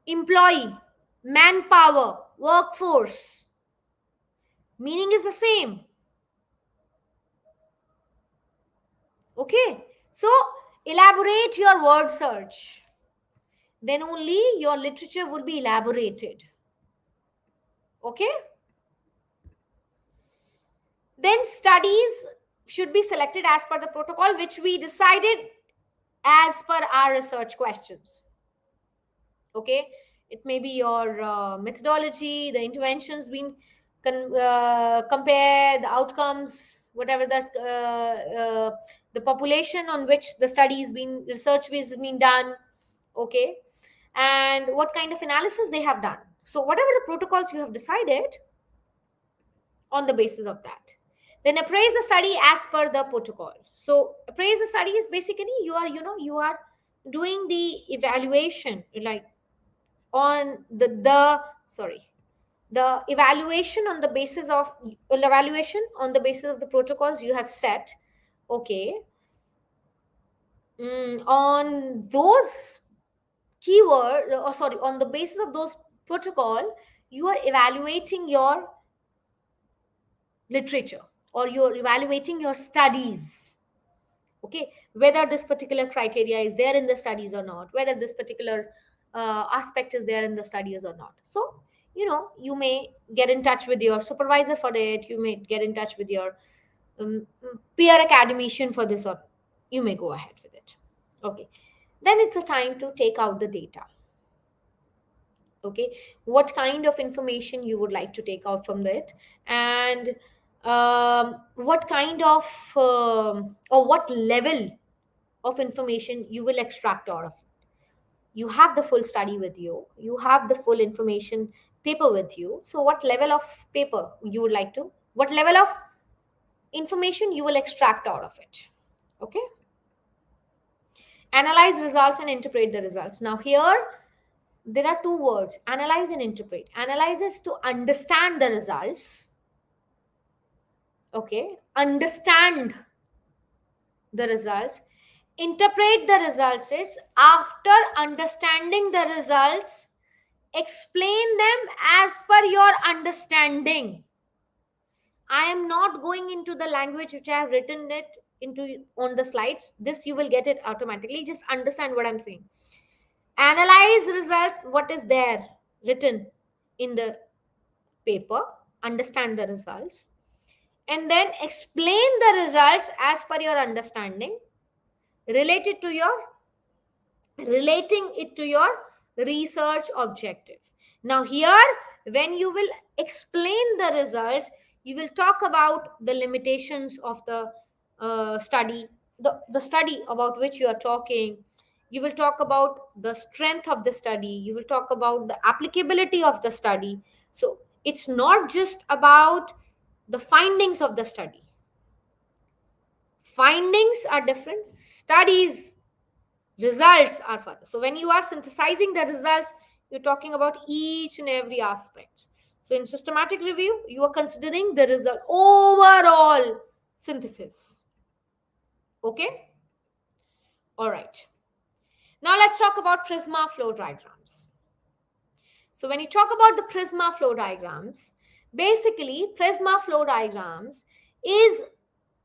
Employee, manpower, workforce, meaning is the same. Okay, so elaborate your word search, then only your literature will be elaborated. Okay, then studies should be selected as per the protocol which we decided as per our research questions. Okay, it may be your methodology, the interventions being compare the outcomes, whatever the population on which the study is being research is being done. Okay, and what kind of analysis they have done. So whatever the protocols you have decided, on the basis of that, then appraise the study as per the protocol. So appraise the study is basically you are doing the evaluation, like on the sorry, the evaluation on the basis of evaluation on the basis of the protocols you have set. Okay, on those keyword, or sorry, on the basis of those protocol, you are evaluating your literature, or you're evaluating your studies. Okay, whether this particular criteria is there in the studies or not, whether this particular aspect is there in the studies or not. So you may get in touch with your supervisor for it, you may get in touch with your peer academician for this, or you may go ahead with it. Okay, then it's a time to take out the data. Okay, what kind of information you would like to take out from it, and what kind of or what level of information you will extract out of it. You have the full study with you, you have the full information paper with you, so what level of paper you would like to, what level of information you will extract out of it. Okay, analyze results and interpret the results. Now here there are two words, analyze and interpret. Analyze is to understand the results. Okay, understand the results. Interpret the results is after understanding the results, explain them as per your understanding. I am not going into the language which I have written it into on the slides. This you will get it automatically. Just understand what I'm saying. Analyze results, what is there written in the paper, understand the results, and then explain the results as per your understanding, related to your relating it to your research objective. Now here, when you will explain the results, you will talk about the limitations of the study, the study about which you are talking. You will talk about the strength of the study, you will talk about the applicability of the study. So it's not just about the findings of the study. Findings are different, studies Results are further. So when you are synthesizing the results, you're talking about each and every aspect. So in systematic review, you are considering the result overall synthesis. Okay? All right. Now let's talk about Prisma flow diagrams. So when you talk about the Prisma flow diagrams, basically Prisma flow diagrams is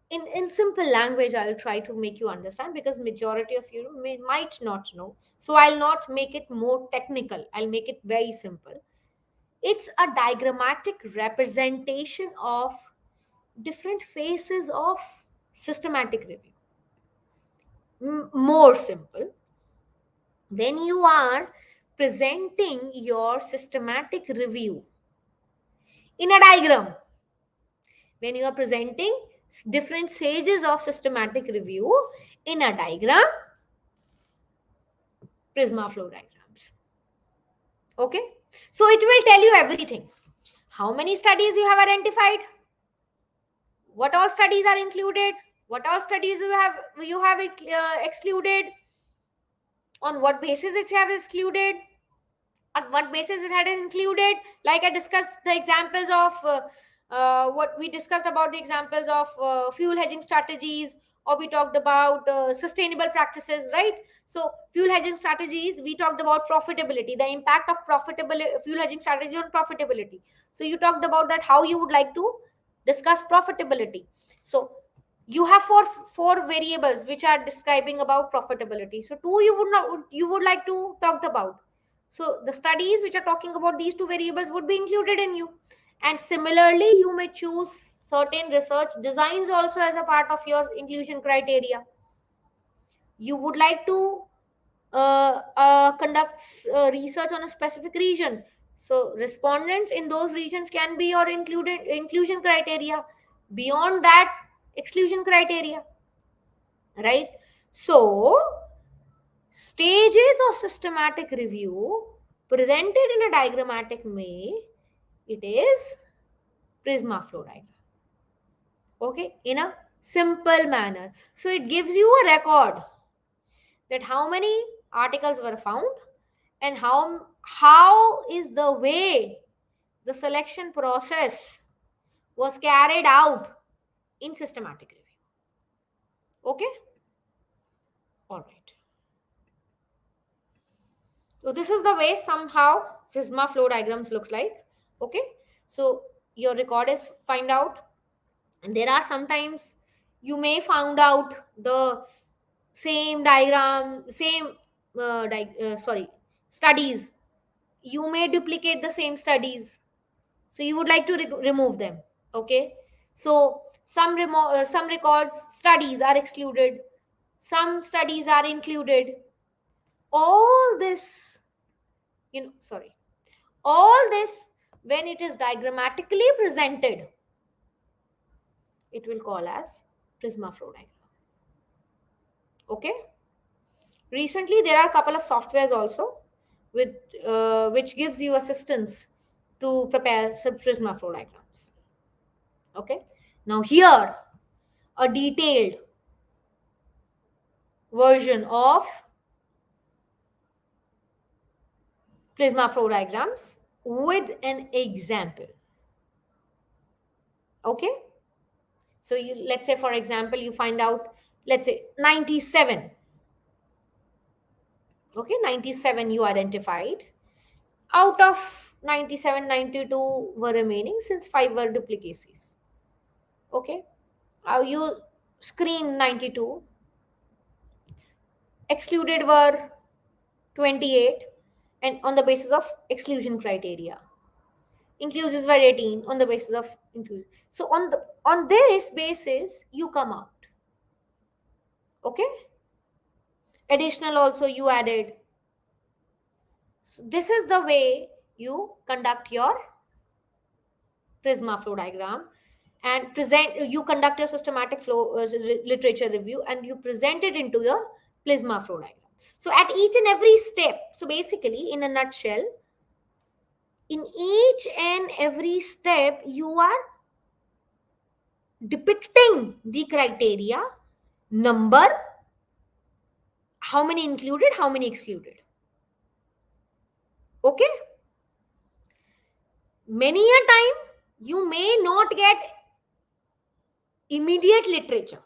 in simple language. I'll try to make you understand because majority of you might not know. So I'll not make it more technical. I'll make it very simple. It's a diagrammatic representation of different phases of systematic review. More simple, when you are presenting your systematic review in a diagram, when you are presenting different stages of systematic review in a diagram, Prisma flow diagrams. Okay, so it will tell you everything. How many studies you have identified, what all studies are included, what all studies you have excluded, on what basis it have excluded, at what basis it had included. Like I discussed the examples of what we discussed about the examples of fuel hedging strategies, or we talked about sustainable practices, right? So fuel hedging strategies, we talked about profitability, the impact of profitability, fuel hedging strategy on profitability. So you talked about that, how you would like to discuss profitability. So you have four variables which are describing about profitability. So two you would not, you would like to talk about. So the studies which are talking about these two variables would be included in you. And similarly, you may choose certain research designs also as a part of your inclusion criteria. You would like to conduct research on a specific region. So respondents in those regions can be your included inclusion criteria. Beyond that, exclusion criteria, right? So stages of systematic review presented in a diagrammatic way, it is Prisma flow diagram. Okay, in a simple manner. So it gives you a record that how many articles were found and how is the way the selection process was carried out in systematic review. Okay, all right. So this is the way somehow Prisma flow diagrams looks like. Okay, so your record is find out, and there are sometimes you may found out the same diagram, same sorry, studies. You may duplicate the same studies, so you would like to remove them. Okay, so some records studies are excluded, some studies are included. All this, sorry, all this, when it is diagrammatically presented, it will call as Prisma flow diagram. Okay, recently there are a couple of softwares also with which gives you assistance to prepare some Prisma flow diagrams. Okay, now here a detailed version of Prisma flow diagrams with an example. Okay, so you, let's say for example, you find out, let's say 97. Okay, 97 you identified. Out of 97, 92 were remaining since 5 were duplicacies. Okay, you screen 92, excluded were 28, and on the basis of exclusion criteria, inclusives were 18 on the basis of inclusion. So on this basis you come out. Okay, additional also you added. So this is the way you conduct your Prisma flow diagram and present. You conduct your systematic flow literature review and you present it into your Prisma flow diagram. So at each and every step, so basically in a nutshell, in each and every step you are depicting the criteria, number, how many included, how many excluded. Okay, many a time you may not get immediate literature.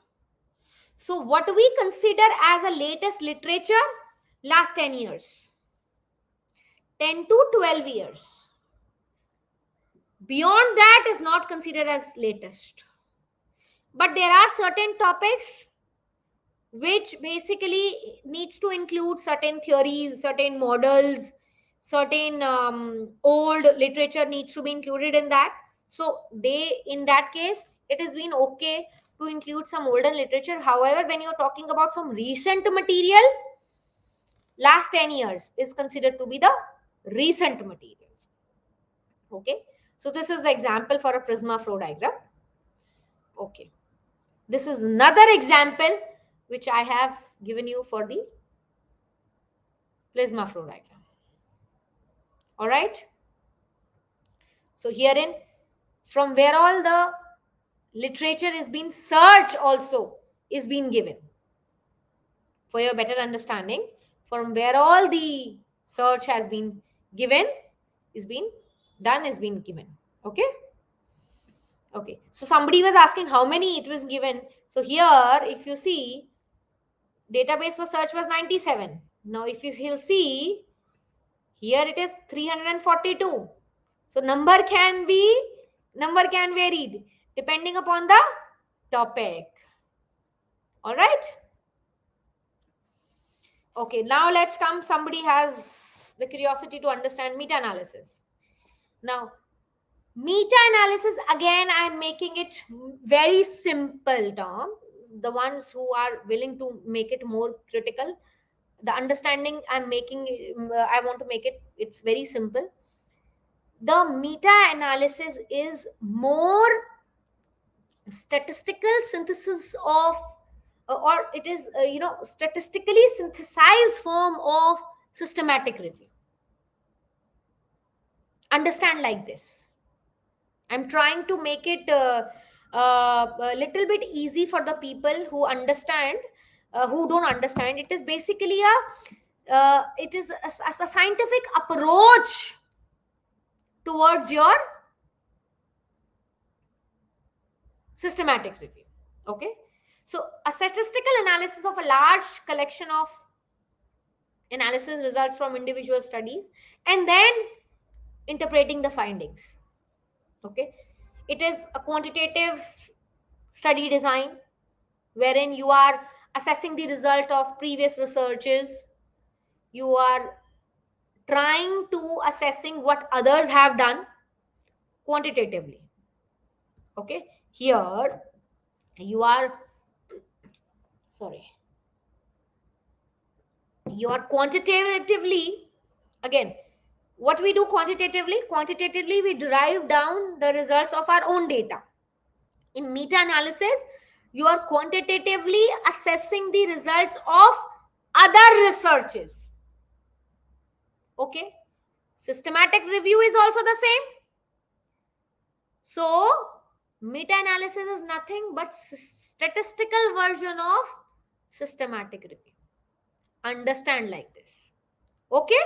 So what we consider as a latest literature, last 10 years, 10 to 12 years. Beyond that is not considered as latest. But there are certain topics which basically needs to include certain theories, certain models, certain old literature needs to be included in that. So they, in that case, it has been okay to include some older literature. However, when you're talking about some recent material, last 10 years is considered to be the recent material. Okay, so this is the example for a prisma flow diagram. Okay, this is another example which I have given you for the plasma flow diagram. All right, so herein, from where all the literature is being searched also is being given for your better understanding, from where all the search has been given, is being done, is being given. Okay, okay, so somebody was asking how many it was given. So here if you see, database for search was 97. Now if you will see, here it is 342. So number can varied depending upon the topic. All right, okay, now let's come, somebody has the curiosity to understand meta analysis. Now meta analysis, again I'm making it very simple term. The ones who are willing to make it more critical, the understanding I'm making, I want to make it, it's very simple. The meta analysis is more statistical synthesis of, or it is statistically synthesized form of systematic review. Understand like this, I'm trying to make it a little bit easy for the people who understand, who don't understand. It is basically a scientific approach towards your systematic review. Okay, so a statistical analysis of a large collection of analysis results from individual studies and then interpreting the findings. Okay, it is a quantitative study design wherein you are assessing the result of previous researches, you are trying to assessing what others have done quantitatively. Okay, here you are, sorry, you are quantitatively, again, what we do quantitatively we derive down the results of our own data. In meta analysis, you are quantitatively assessing the results of other researches. Okay, systematic review is also the same. So meta analysis is nothing but statistical version of systematic review. Understand like this. Okay,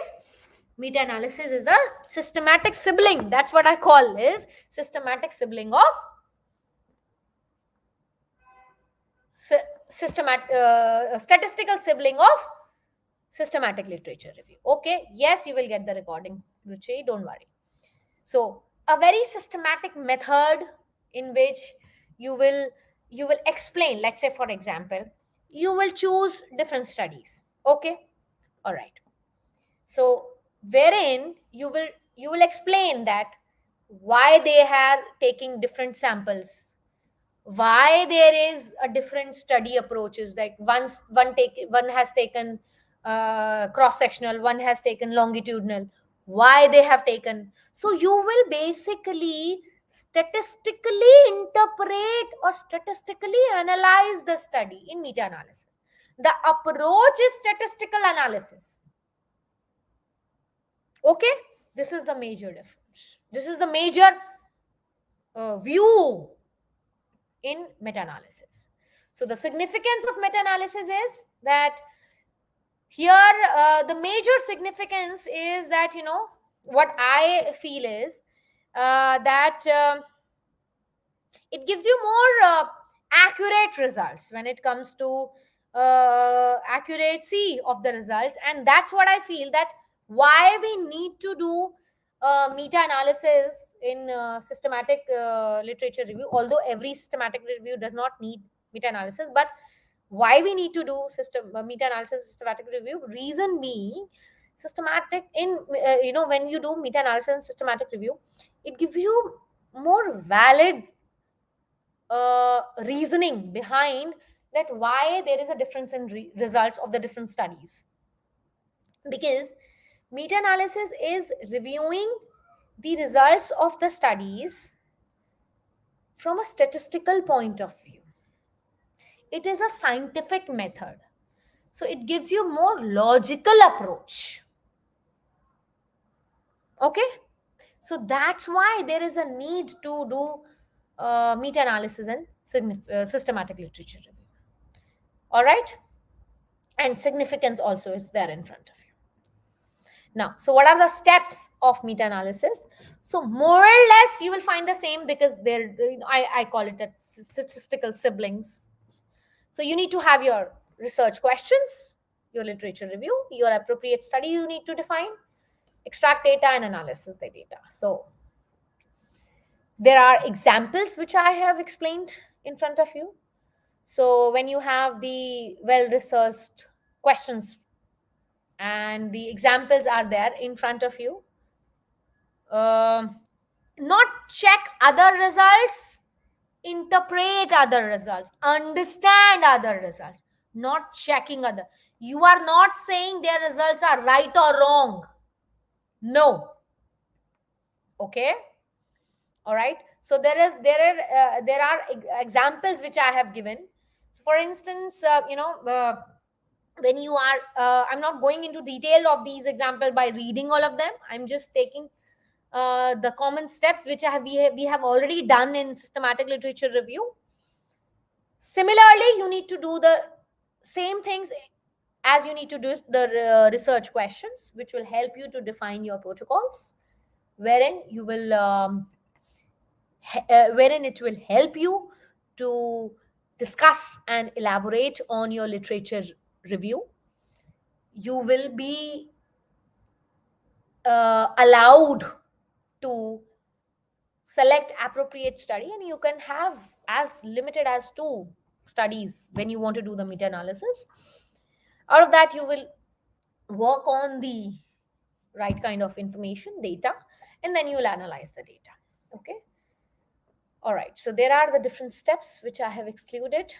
meta analysis is a systematic sibling, that's what I call is systematic sibling of statistical sibling of systematic literature review. Okay, yes, you will get the recording, Ruchi, don't worry. So a very systematic method in which you will explain, let's say for example, you will choose different studies. Okay, all right, so wherein you will explain that why they are taking different samples, why there is a different study approaches, like one has taken cross sectional, one has taken longitudinal, why they have taken. So you will basically statistically interpret or statistically analyze the study in meta analysis. The approach is statistical analysis. Okay, this is the major difference, this is the major view in meta-analysis. So the significance of meta-analysis is that Here the major significance is that, what I feel is that it gives you more accurate results when it comes to accuracy of the results. And that's what I feel, that why we need to do meta analysis in systematic literature review, although every systematic review does not need meta analysis. But why we need to do meta analysis, systematic review, reason being, systematic in when you do meta analysis and systematic review, it gives you more valid reasoning behind that why there is a difference in results of the different studies. Because meta analysis is reviewing the results of the studies from a statistical point of view. It is a scientific method, so it gives you more logical approach. Okay, so that's why there is a need to do meta analysis and systematic literature review. All right, and significance also is there in front of you. Now, so what are the steps of meta analysis? So more or less you will find the same, because they're, I call it as statistical siblings. So you need to have your research questions, your literature review, your appropriate study you need to define, extract data and analysis the data. So there are examples which I have explained in front of you. So when you have the well researched questions and the examples are there in front of you, not check other results, interpret other results, understand other results, not checking other. You are not saying their results are right or wrong. No. Okay. All right. So there are examples which I have given. So for instance, when you are I'm not going into detail of these examples by reading all of them. I'm just taking the common steps which we have already done in systematic literature review. Similarly, you need to do the same things as you need to do the research questions, which will help you to define your protocols, wherein you will wherein it will help you to discuss and elaborate on your literature review. You will be allowed to select appropriate study, and you can have as limited as 2 studies when you want to do the meta analysis. Out of that, you will work on the right kind of information data, and then you will analyze the data. Okay. All right, so there are the different steps which I have excluded.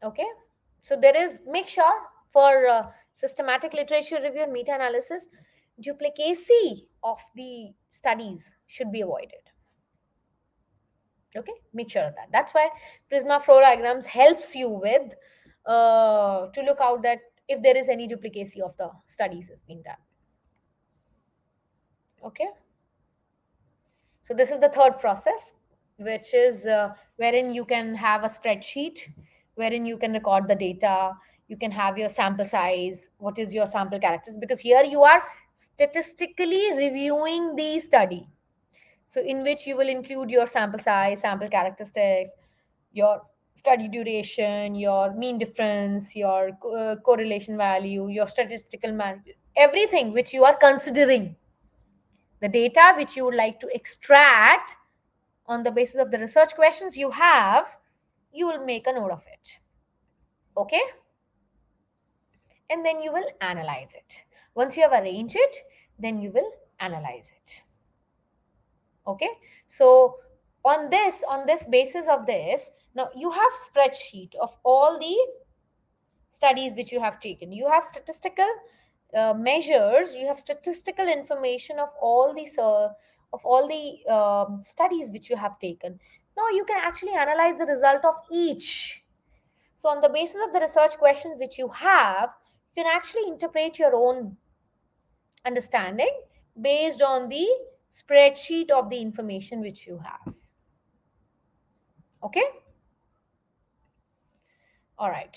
Okay, so there is, make sure for systematic literature review and meta analysis, duplicacy of the studies should be avoided. Okay, make sure of that. That's why prisma flow diagrams helps you with to look out that if there is any duplicacy of the studies is being done. Okay, so this is the third process, which is wherein you can have a spreadsheet wherein you can record the data. You can have your sample size, what is your sample characters, because here you are statistically reviewing the study. So in which you will include your sample size, sample characteristics, your study duration, your mean difference, your correlation value, your statistical everything which you are considering, the data which you would like to extract on the basis of the research questions you have, you will make a note of it. Okay, and then you will analyze it. Once you have arranged it, then you will analyze it. Okay, so on this basis of this, now you have spreadsheet of all the studies which you have taken. You have statistical measures, you have statistical information of all these studies which you have taken. Now you can actually analyze the result of each. So on the basis of the research questions which you have, you can actually interpret your own understanding based on the spreadsheet of the information which you have. Okay, all right.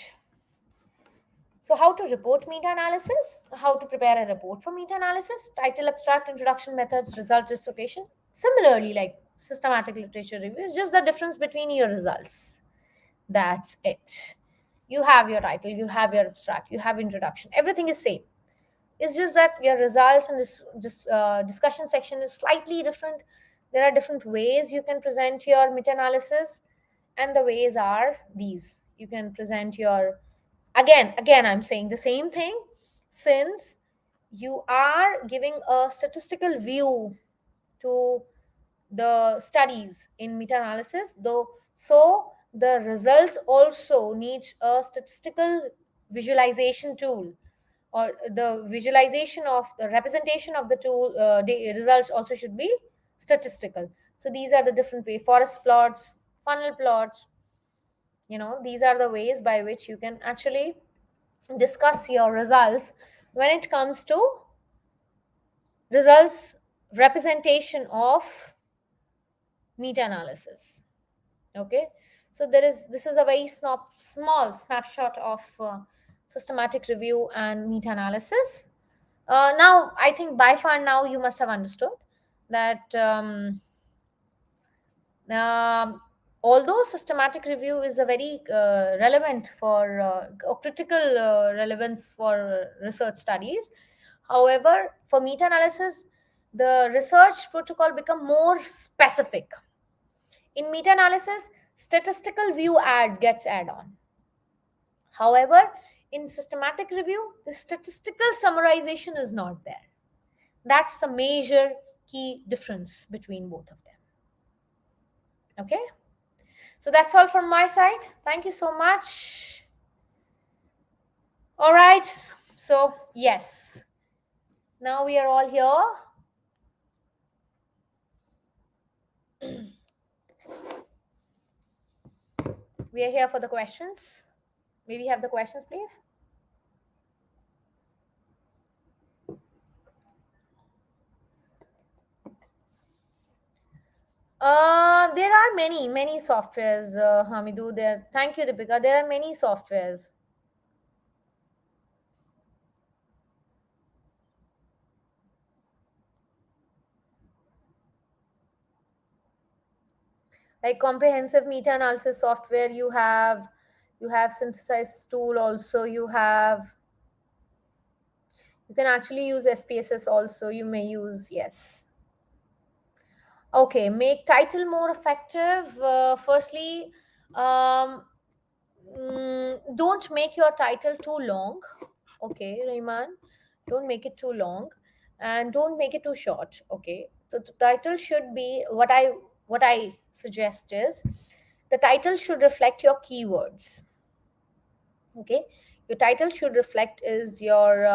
So how to report meta-analysis, how to prepare a report for meta-analysis, title, abstract, introduction, methods, result justification. Similarly, like systematic literature review, is just the difference between your results. That's it. You have your title, you have your abstract, you have introduction, everything is same. It's just that your results and this discussion section is slightly different. There are different ways you can present your meta-analysis, and the ways are these. You can present your, again I'm saying the same thing, since you are giving a statistical view to the studies in meta-analysis, though, so the results also needs a statistical visualization tool, or the visualization of the representation of the tool, the results also should be statistical. So these are the different way, forest plots, funnel plots, these are the ways by which you can actually discuss your results when it comes to results representation of meta-analysis. Okay, so this is a very small snapshot of systematic review and meta-analysis. Now I think by far now you must have understood that um, although systematic review is a very relevant for or critical relevance for research studies, however for meta-analysis the research protocol become more specific. In meta-analysis, statistical view gets add on. However, in systematic review, the statistical summarization is not there. That's the major key difference between both of them. Okay? So that's all from my side. Thank you so much. All right. So, yes. Now we are all here. We are here for the questions. May we have the questions, please? There are many softwares, Hamidu. There. Thank you, Deepika. There are many softwares. Like comprehensive meta-analysis software, you have synthesize tool also, you can actually use SPSS also, you may use, yes. Okay, make title more effective. Firstly, um, don't make your title too long. Okay, Rayman, don't make it too long, and don't make it too short. Okay, so the title should be what I suggest is the title should reflect your keywords. Okay, your title should reflect is your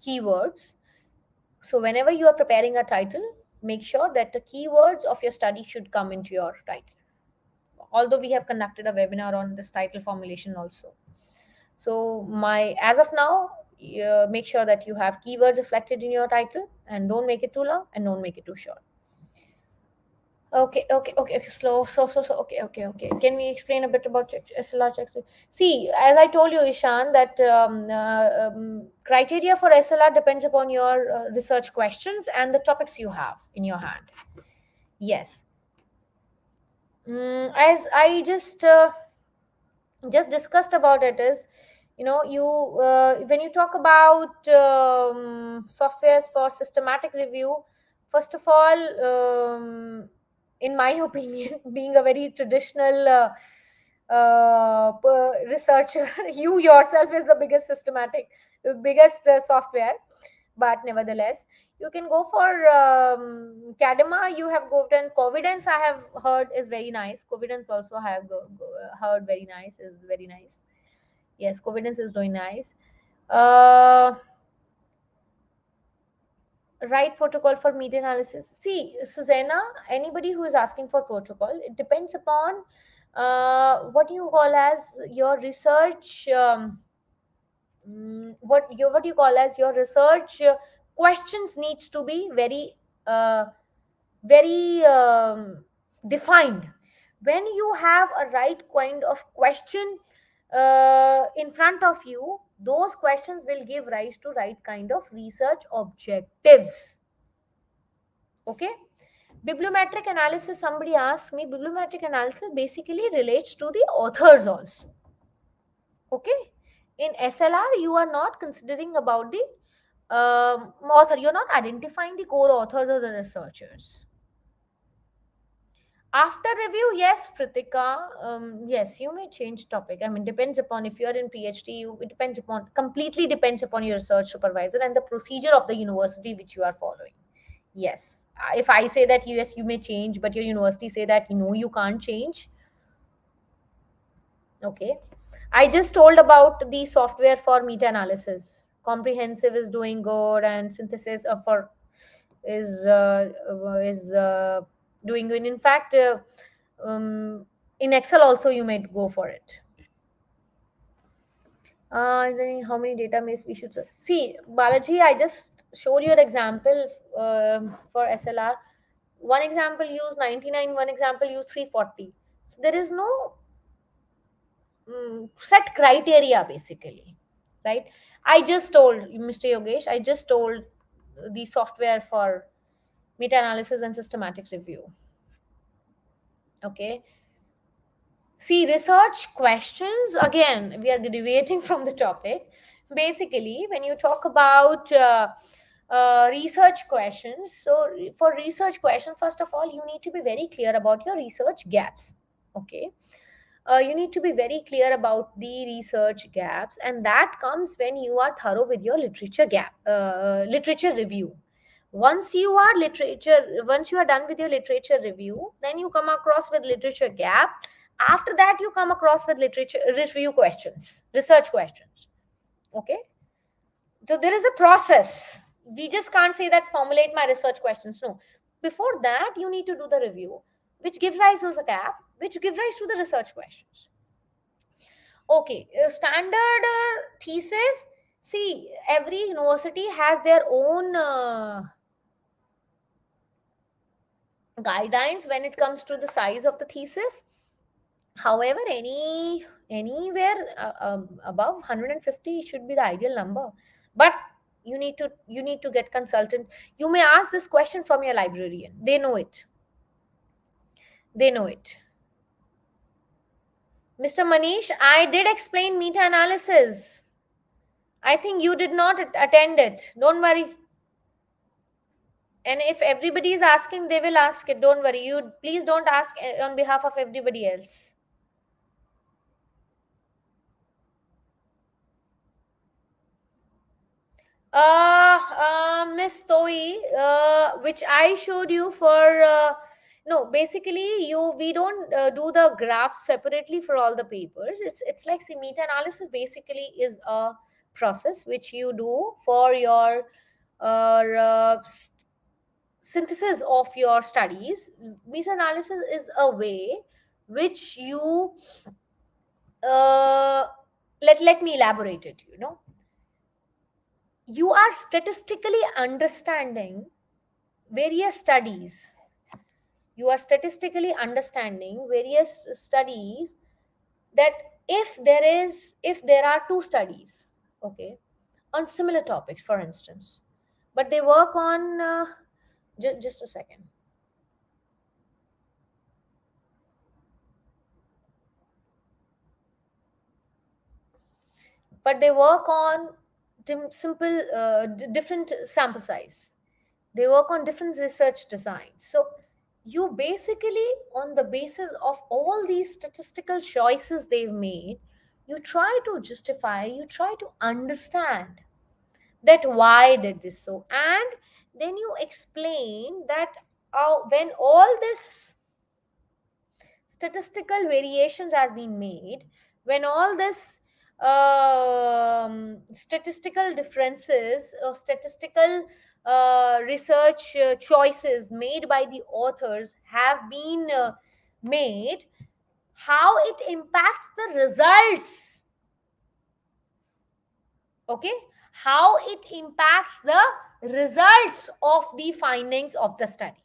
keywords. So whenever you are preparing a title, make sure that the keywords of your study should come into your title. Although we have conducted a webinar on this title formulation also. So my as of now, make sure that you have keywords reflected in your title, and don't make it too long and don't make it too short. Okay. Slow. So. Okay. Can we explain a bit about SLR checks? See, as I told you, Ishan, that criteria for SLR depends upon your research questions and the topics you have in your hand. Yes. As I just discussed about it is, you when you talk about softwares for systematic review, first of all, in my opinion, being a very traditional researcher, you yourself is the biggest software, but nevertheless you can go for Cadema. You have gotten Covidence, I have heard is very nice. Covidence also I have heard very nice, is very nice. Yes, Covidence is doing nice. uh right protocol for media analysis. See, Susanna, anybody who is asking for protocol, it depends upon what you call as your research, what you call as your research questions needs to be very defined. When you have a right kind of question, in front of you, those questions will give rise to right kind of research objectives. Okay. Bibliometric analysis, somebody asked me, bibliometric analysis basically relates to the authors also. Okay. In SLR, you are not considering about the author, you're not identifying the core authors or the researchers. After review, yes, Pritika, yes, you may change topic. I mean, depends upon if you're in PhD, it depends upon, completely depends upon your research supervisor and the procedure of the university which you are following. Yes. If I say that yes, you may change, but your university say that no, you can't change. Okay. I just told about the software for meta analysis. Comprehensive is doing good, and synthesis for is doing good. In fact, um, in Excel also you might go for it. Then how many database we should see, Balaji? I just showed you an example for SLR. One example use 99, one example use 340. So there is no set criteria basically, right? I just told Mr. Yogesh, I just told the software for meta analysis and systematic review. Okay. See, research questions, again, we are deviating from the topic. Basically, when you talk about research questions, so for research question, first of all, you need to be very clear about your research gaps. Okay. You need to be very clear about the research gaps, and that comes when you are thorough with your literature review. Once you are done with your literature review, then you come across with literature gap. After that, you come across with literature review questions, research questions. Okay. So there is a process. We just can't say that formulate my research questions. No. Before that, you need to do the review, which gives rise to the gap, which gives rise to the research questions. Okay, standard thesis. See, every university has their own guidelines when it comes to the size of the thesis. However, anywhere above 150 should be the ideal number. But you need to get consultant. You may ask this question from your librarian. They know it. They know it. Mr. Manish, I did explain meta analysis. I think you did not attend it. Don't worry. And if everybody is asking, they will ask it. Don't worry. You please don't ask on behalf of everybody else. Miss Toi, which I showed you for no, basically we don't do the graphs separately for all the papers. It's like, see, meta analysis basically is a process which you do for your synthesis of your studies. Meta analysis is a way which you uh, let me elaborate it. You are statistically understanding various studies. You are statistically understanding various studies, that if there are two studies, okay, on similar topics, for instance, but they work on just a second. But they work on different sample size. They work on different research designs. So you basically, on the basis of all these statistical choices they've made, you try to justify, you try to understand that why did this so, and then you explain that when all this statistical variations has been made, when all this statistical differences or statistical research choices made by the authors have been made, how it impacts the results. Okay, how it impacts the results of the findings of the study.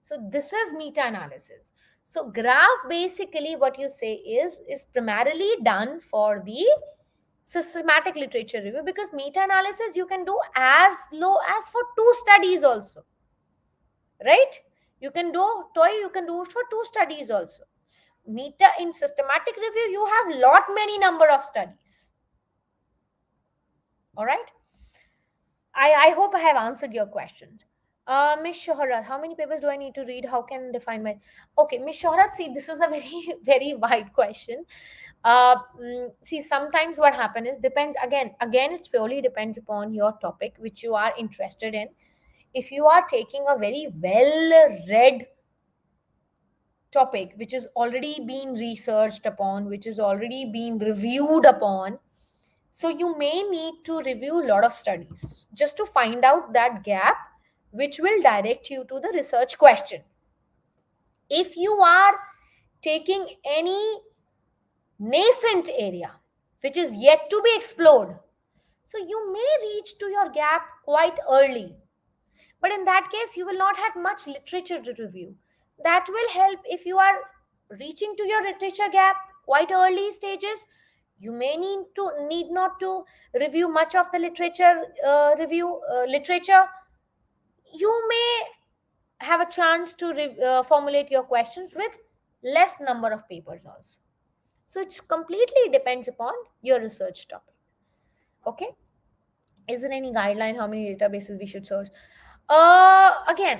So this is meta analysis. So graph, basically what you say is primarily done for the systematic literature review, because meta analysis you can do as low as for two studies also, right? You can do toy, you can do it for two studies also. Meta, in systematic review you have lot many number of studies. All right, I hope I have answered your question. Miss Shohrat, how many papers do I need to read? How can I define my... Okay, Miss Shohrat, see, this is a very, very wide question. See, sometimes what happen is, depends, again, it's purely depends upon your topic, which you are interested in. If you are taking a very well read topic, which is already been researched upon, which is already been reviewed upon, so you may need to review a lot of studies just to find out that gap, which will direct you to the research question. If you are taking any nascent area which is yet to be explored, so you may reach to your gap quite early. But in that case, you will not have much literature to review. That will help if you are reaching to your literature gap quite early stages. You may need not to review much of the literature. You may have a chance to formulate your questions with less number of papers also. So it completely depends upon your research topic. Okay. Is there any guideline how many databases we should search? Again,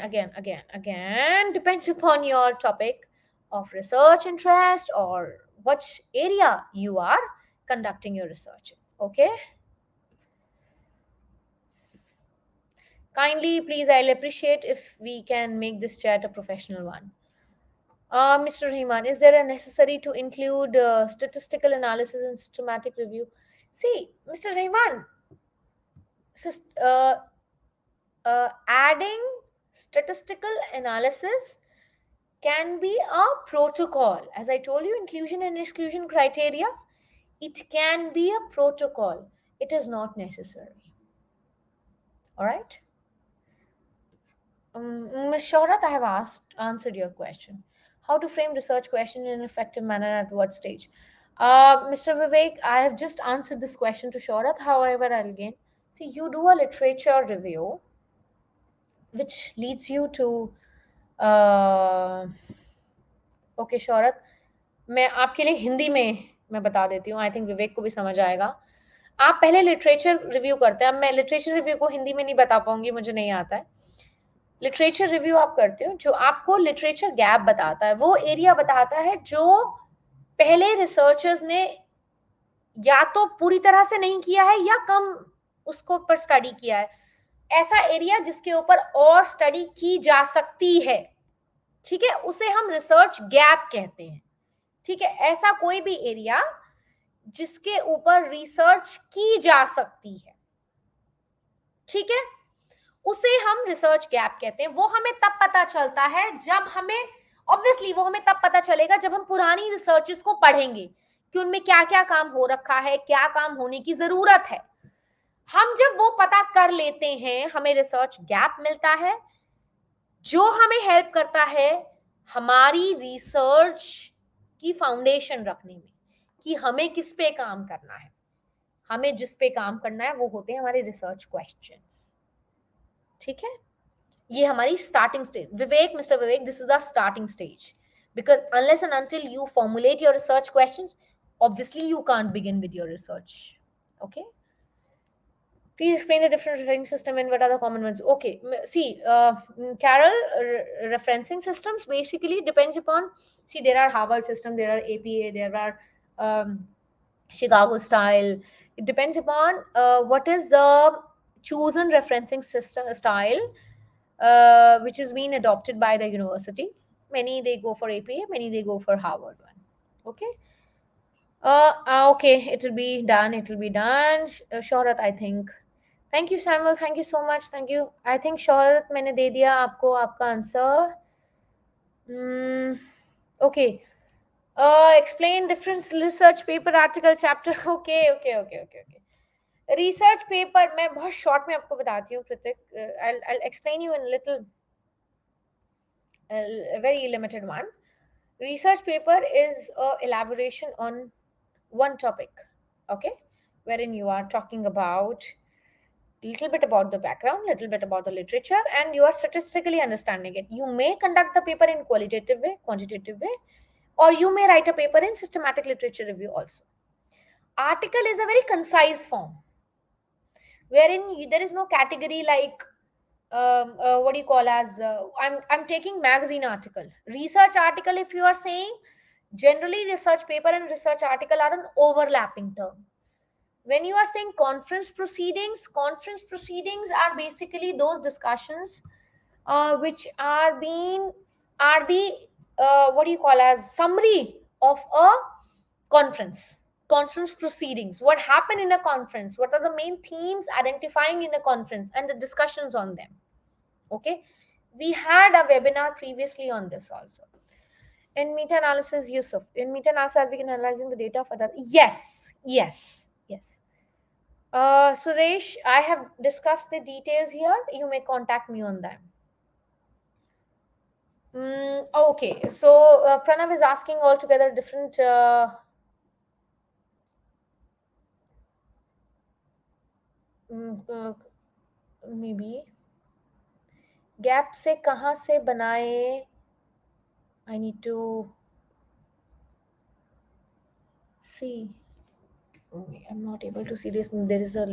depends upon your topic of research interest or which area you are conducting your research in. Okay. Kindly, please, I'll appreciate if we can make this chat a professional one. Mr. Rahman, is there a necessary to include statistical analysis and systematic review? See, Mr. Rahman, syst- adding statistical analysis can be a protocol. As I told you, inclusion and exclusion criteria, it can be a protocol. It is not necessary. All right. Ms. Shaurat, I have answered your question. How to frame research question in an effective manner at what stage? Mr. Vivek, I have just answered this question to Shaurat. However, I'll again see, you do a literature review, which leads you to okay शौरत, मैं आपके लिए हिंदी में मैं बता देती हूँ, I think विवेक को भी समझ आएगा. आप पहले लिटरेचर रिव्यू करते हैं. अब मैं लिटरेचर रिव्यू को हिंदी में नहीं बता पाऊंगी, मुझे नहीं आता है. लिटरेचर रिव्यू आप करते हो जो आपको लिटरेचर गैप बताता है, वो एरिया बताता है जो पहले रिसर्चर्स ने या तो पूरी तरह से नहीं किया है या कम उसको पर स्टडी किया है. ऐसा एरिया जिसके ऊपर और स्टडी की जा सकती है, ठीक है, उसे हम रिसर्च गैप कहते हैं. ठीक है, ऐसा कोई भी एरिया जिसके ऊपर रिसर्च की जा सकती है, ठीक है, उसे हम रिसर्च गैप कहते हैं. वो हमें तब पता चलता है जब हमें, ऑब्वियसली वो हमें तब पता चलेगा जब हम पुरानी रिसर्चेस को पढ़ेंगे कि उनमें क्या क्या काम हो रखा है, क्या काम होने की जरूरत है. हम जब वो पता कर लेते हैं, हमें रिसर्च गैप मिलता है जो हमें हेल्प करता है हमारी रिसर्च की फाउंडेशन रखने में, कि हमें किस पे काम करना है. हमें जिस पे काम करना है वो होते हैं हमारे रिसर्च क्वेश्चंस. ठीक है, ये हमारी starting stage. Vivek, mister Vivek, this is our starting stage, because unless and until you formulate your research questions, obviously you can't begin with your research. Okay, please explain the different referencing system and what are the common ones. Okay, see, Carol, referencing systems basically depends upon, see, there are Harvard system, there are APA, there are Chicago style. It depends upon what is the chosen referencing system style, which is being adopted by the university. Many they go for APA, many they go for Harvard one. Okay. Okay, it will be done. It will be done. Shohrat, I think. Thank you, Samuel. Thank you so much. Thank you. I think Shohrat, मैंने दे दिया आपको आपका answer. Okay. Explain difference research paper article chapter. Okay. Research paper मैं बहुत short में आपको बताती हूँ कृतिक. I'll explain you in a little, a very limited one. Research paper is a elaboration on one topic, okay, wherein you are talking about little bit about the background, little bit about the literature, and you are statistically understanding it. You may conduct the paper in qualitative way, quantitative way, or you may write a paper in systematic literature review also. Article is a very concise form wherein there is no category like what do you call as I'm taking magazine article, research article. If you are saying, generally research paper and research article are an overlapping term. When you are saying conference proceedings are basically those discussions which are the what do you call as summary of a conference proceedings, what happened in a conference, what are the main themes identifying in a conference, and the discussions on them. Okay, we had a webinar previously on this also. In meta-analysis, Yusuf, in meta-analysis we can analyzing the data of other. Yes. Suresh, I have discussed the details here. You may contact me on them. Okay, so Pranav is asking altogether different. Mm, uh, Maybe gap से कहाँ से बनाए. I need to see. I'm not able to see this. There is a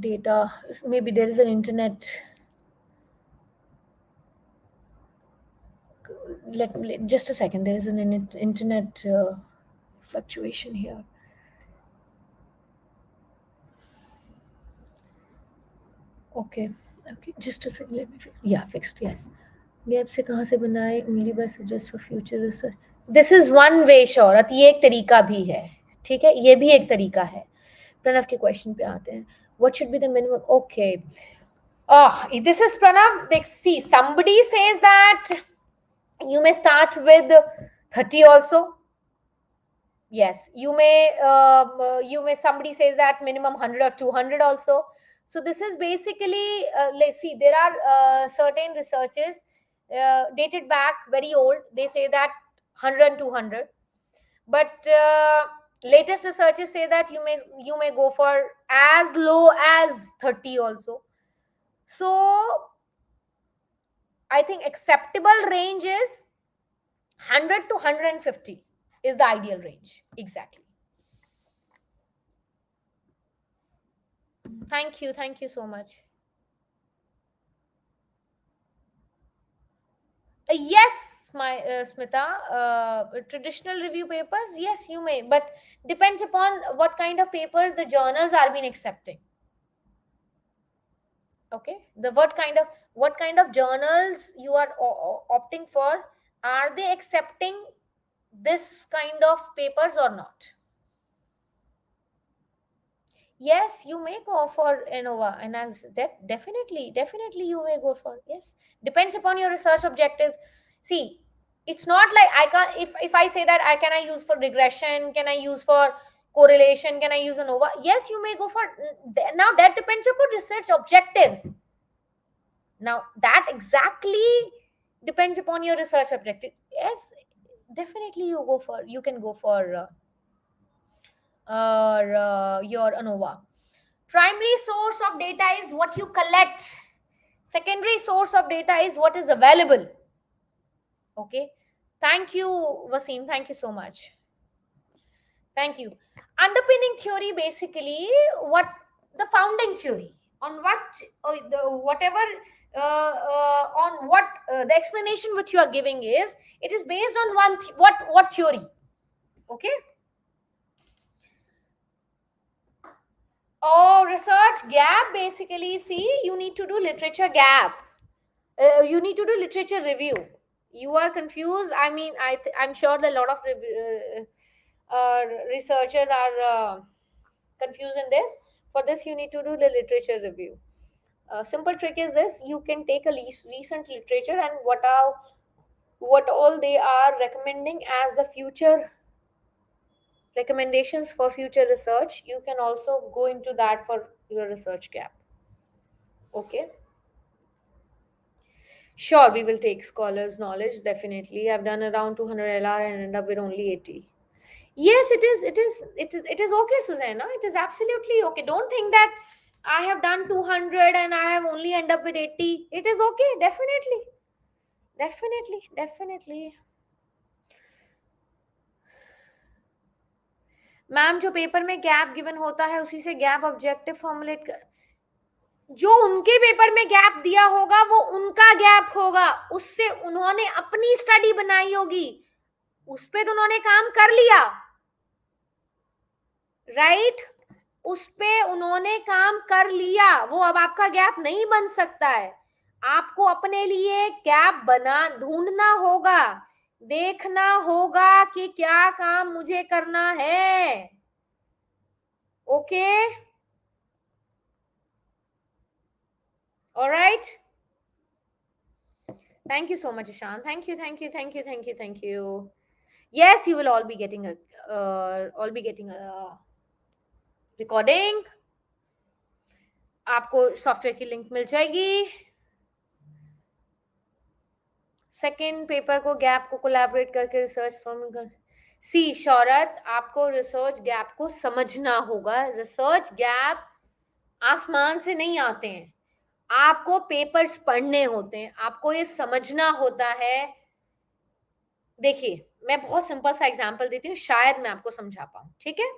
data. Maybe there is an internet. Just a second. There is an internet fluctuation here. Okay. Just a second. Let me fix. Yeah, fixed. Yes. Gap से कहाँ से बनाए only by suggest for future research. This is one way शौरत, ये एक तरीका भी है. ठीक है, ये भी एक तरीका है. प्रणव के क्वेश्चन पे आते हैं. What should be the minimum. Okay, this is Pranav. See, somebody says that you may start with 30 also. Yes, you may somebody says that minimum 100 or 200 also. So this is basically let's see, there are certain researches dated back very old, they say that 100 and 200, but latest researches say that you may go for as low as 30 also. So I think acceptable range is 100 to 150 is the ideal range. Exactly. Thank you so much. Yes, my Smita, traditional review papers, yes, you may, but depends upon what kind of papers the journals are been accepting. Okay, the what kind of journals you are opting for, are they accepting this kind of papers or not? Yes, you may go for ANOVA analysis. That definitely you may go for. Yes, depends upon your research objective. See, it's not like I can't. If I say that I can I use for regression, can I use for correlation, can I use ANOVA? Yes, you may go for. Now that depends upon research objectives. Now that exactly depends upon your research objective. Yes, definitely you can go for your ANOVA. Primary source of data is what you collect. Secondary source of data is what is available. Okay. Thank you, Wasim. Thank you so much. Thank you. Underpinning theory, basically, what the founding theory on what whatever on what the explanation which you are giving is, it is based on what theory. Okay. Oh, research gap, basically, see, you need to do literature gap. You need to do literature review. You are confused. I mean, I'm sure that a lot of researchers are confused in this. For this, you need to do the literature review. Simple trick is this: you can take a recent literature and what all they are recommending as the future recommendations for future research. You can also go into that for your research gap. Okay. Sure, we will take scholars knowledge, definitely. I've done around 200 LR and end up with only 80. Yes, it is okay, Susanna. It is absolutely okay. Don't think that I have done 200 and I have only end up with 80. It is okay, definitely. Definitely, definitely. Ma'am जो paper में gap given होता है उसी से gap objective formulate कर, जो उनके paper में गैप दिया होगा वो उनका गैप होगा, उससे उन्होंने अपनी स्टडी बनाई होगी, उस पे तो उन्होंने काम कर लिया, राइट? उस पे उन्होंने काम कर लिया, वो अब आपका गैप नहीं बन सकता है। आपको अपने लिए गैप बना ढूंढना होगा, देखना होगा कि क्या काम मुझे करना है। Okay, alright, thank you so much, Ishan. Thank you, thank you, thank you, thank you, thank you. Yes, you will all be getting a recording. आपको सॉफ्टवेयर की लिंक मिल जाएगी। सेकेंड पेपर को गैप को कोलैबोरेट करके research form कर, सी शौरत, आपको research gap को समझना होगा। रिसर्च गैप आसमान से नहीं आते हैं, आपको पेपर्स पढ़ने होते हैं, आपको ये समझना होता है। देखिए, मैं बहुत सिंपल सा एग्जांपल देती हूँ, शायद मैं आपको समझा पाऊं, ठीक है?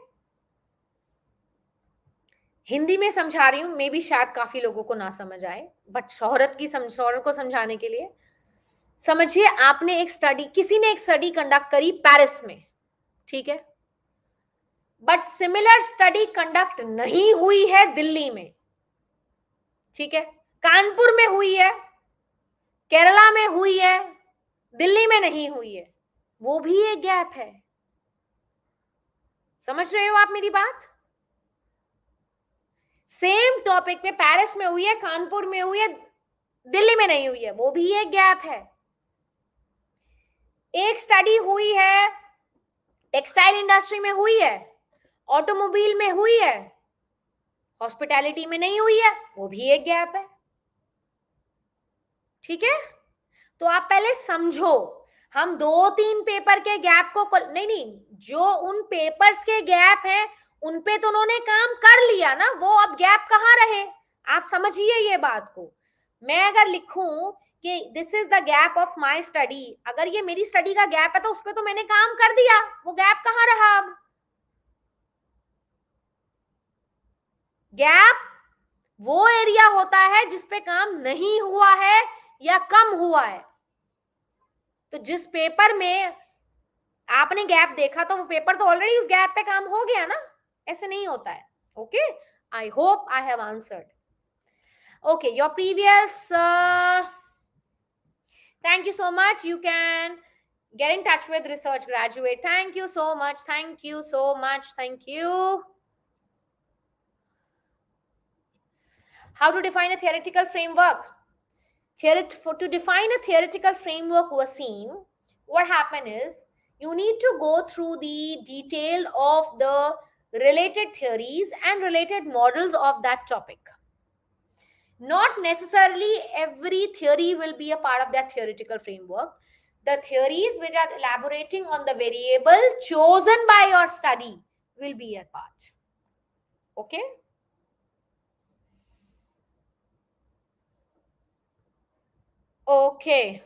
हिंदी में समझा रही हूँ, मे बी शायद काफी लोगों को ना समझ आए, बट शोहरत को समझाने के लिए समझिए। आपने एक स्टडी, किसी ने एक स्टडी कंडक्ट करी पेरिस में, ठीक है, बट सिमिलर स्टडी कंडक्ट नहीं हुई है दिल्ली में, ठीक है, कानपुर में हुई है, केरला में हुई है, दिल्ली में नहीं हुई है, वो भी एक गैप है। समझ रहे हो आप मेरी बात? सेम टॉपिक पे पेरिस में हुई है, कानपुर में हुई है, दिल्ली में नहीं हुई है, वो भी एक गैप है। एक स्टडी हुई है टेक्सटाइल इंडस्ट्री में हुई है, ऑटोमोबाइल में हुई है, हॉस्पिटैलिटी में नहीं हुई है, वो भी एक गैप है, ठीक है? तो आप पहले समझो, हम 2-3 पेपर के गैप को नहीं, जो उन पेपर्स के गैप हैं उन पे तो उन्होंने काम कर लिया ना, वो अब गैप कहाँ रहे? आप समझिए ये बात को। मैं अगर लिखूं कि this is the gap of my study, अगर ये मेरी स्टडी का गैप है तो उस पर तो मैंने काम कर दिया, वो गैप कहाँ रहा? अब गैप वो एरिया होता है जिसपे काम नहीं हुआ है या कम हुआ है। तो जिस पेपर में आपने गैप देखा तो वो पेपर तो ऑलरेडी उस गैप पे काम हो गया ना, ऐसे नहीं होता है। Okay, I hope I have answered. Okay, your previous, thank you so much. You can get in touch with research graduate. Thank you so much, thank you so much, thank you. How to define a theoretical framework? To define a theoretical framework, Wasim, what happened is you need to go through the detail of the related theories and related models of that topic. Not necessarily every theory will be a part of that theoretical framework. The theories which are elaborating on the variable chosen by your study will be a part. Okay? Okay.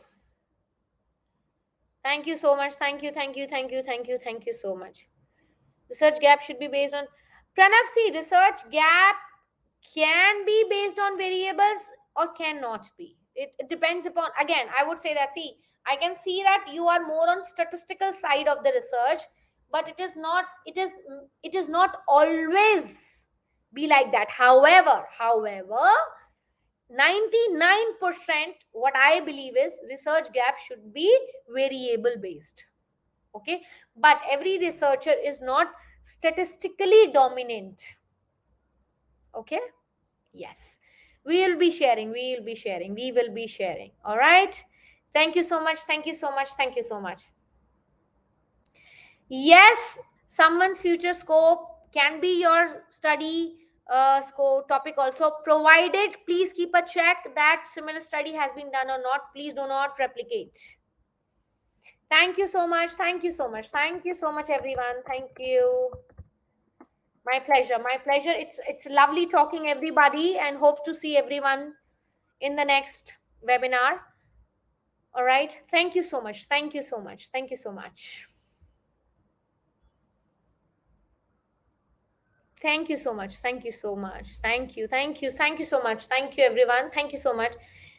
Thank you so much. Thank you, thank you, thank you, thank you, thank you so much. Research gap should be based on, Pranav, see, research gap can be based on variables or cannot be. It depends upon, again, I would say that, see, I can see that you are more on statistical side of the research, but it is not always be like that. However, 99% what I believe is research gap should be variable based. Okay, but every researcher is not statistically dominant. Okay, yes, we will be sharing, all right? Thank you so much, thank you so much, thank you so much. Yes, someone's future scope can be your study topic also provided. Please keep a check that similar study has been done or not. Please do not replicate. Thank you so much. Thank you so much. Thank you so much, everyone. Thank you. My pleasure. My pleasure. It's lovely talking everybody, and hope to see everyone in the next webinar. All right. Thank you so much. Thank you so much. Thank you so much. Thank you so much. Thank you so much. Thank you. Thank you. Thank you so much. Thank you, everyone. Thank you so much.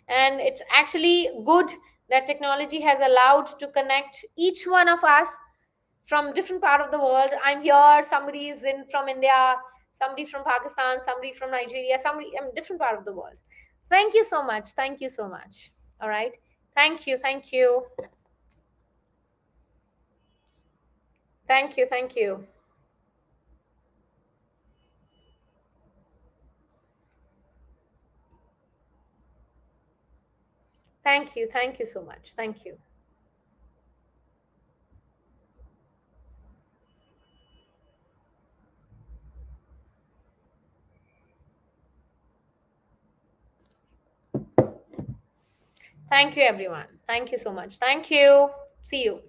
And it's actually good that technology has allowed to connect each one of us from different part of the world. I'm here, somebody is in from India, somebody from Pakistan, somebody from Nigeria, somebody different part of the world. Thank you so much. Thank you so much. All right. Thank you. Thank you. Thank you. Thank you. Thank you. Thank you so much. Thank you. Thank you, everyone. Thank you so much. Thank you. See you.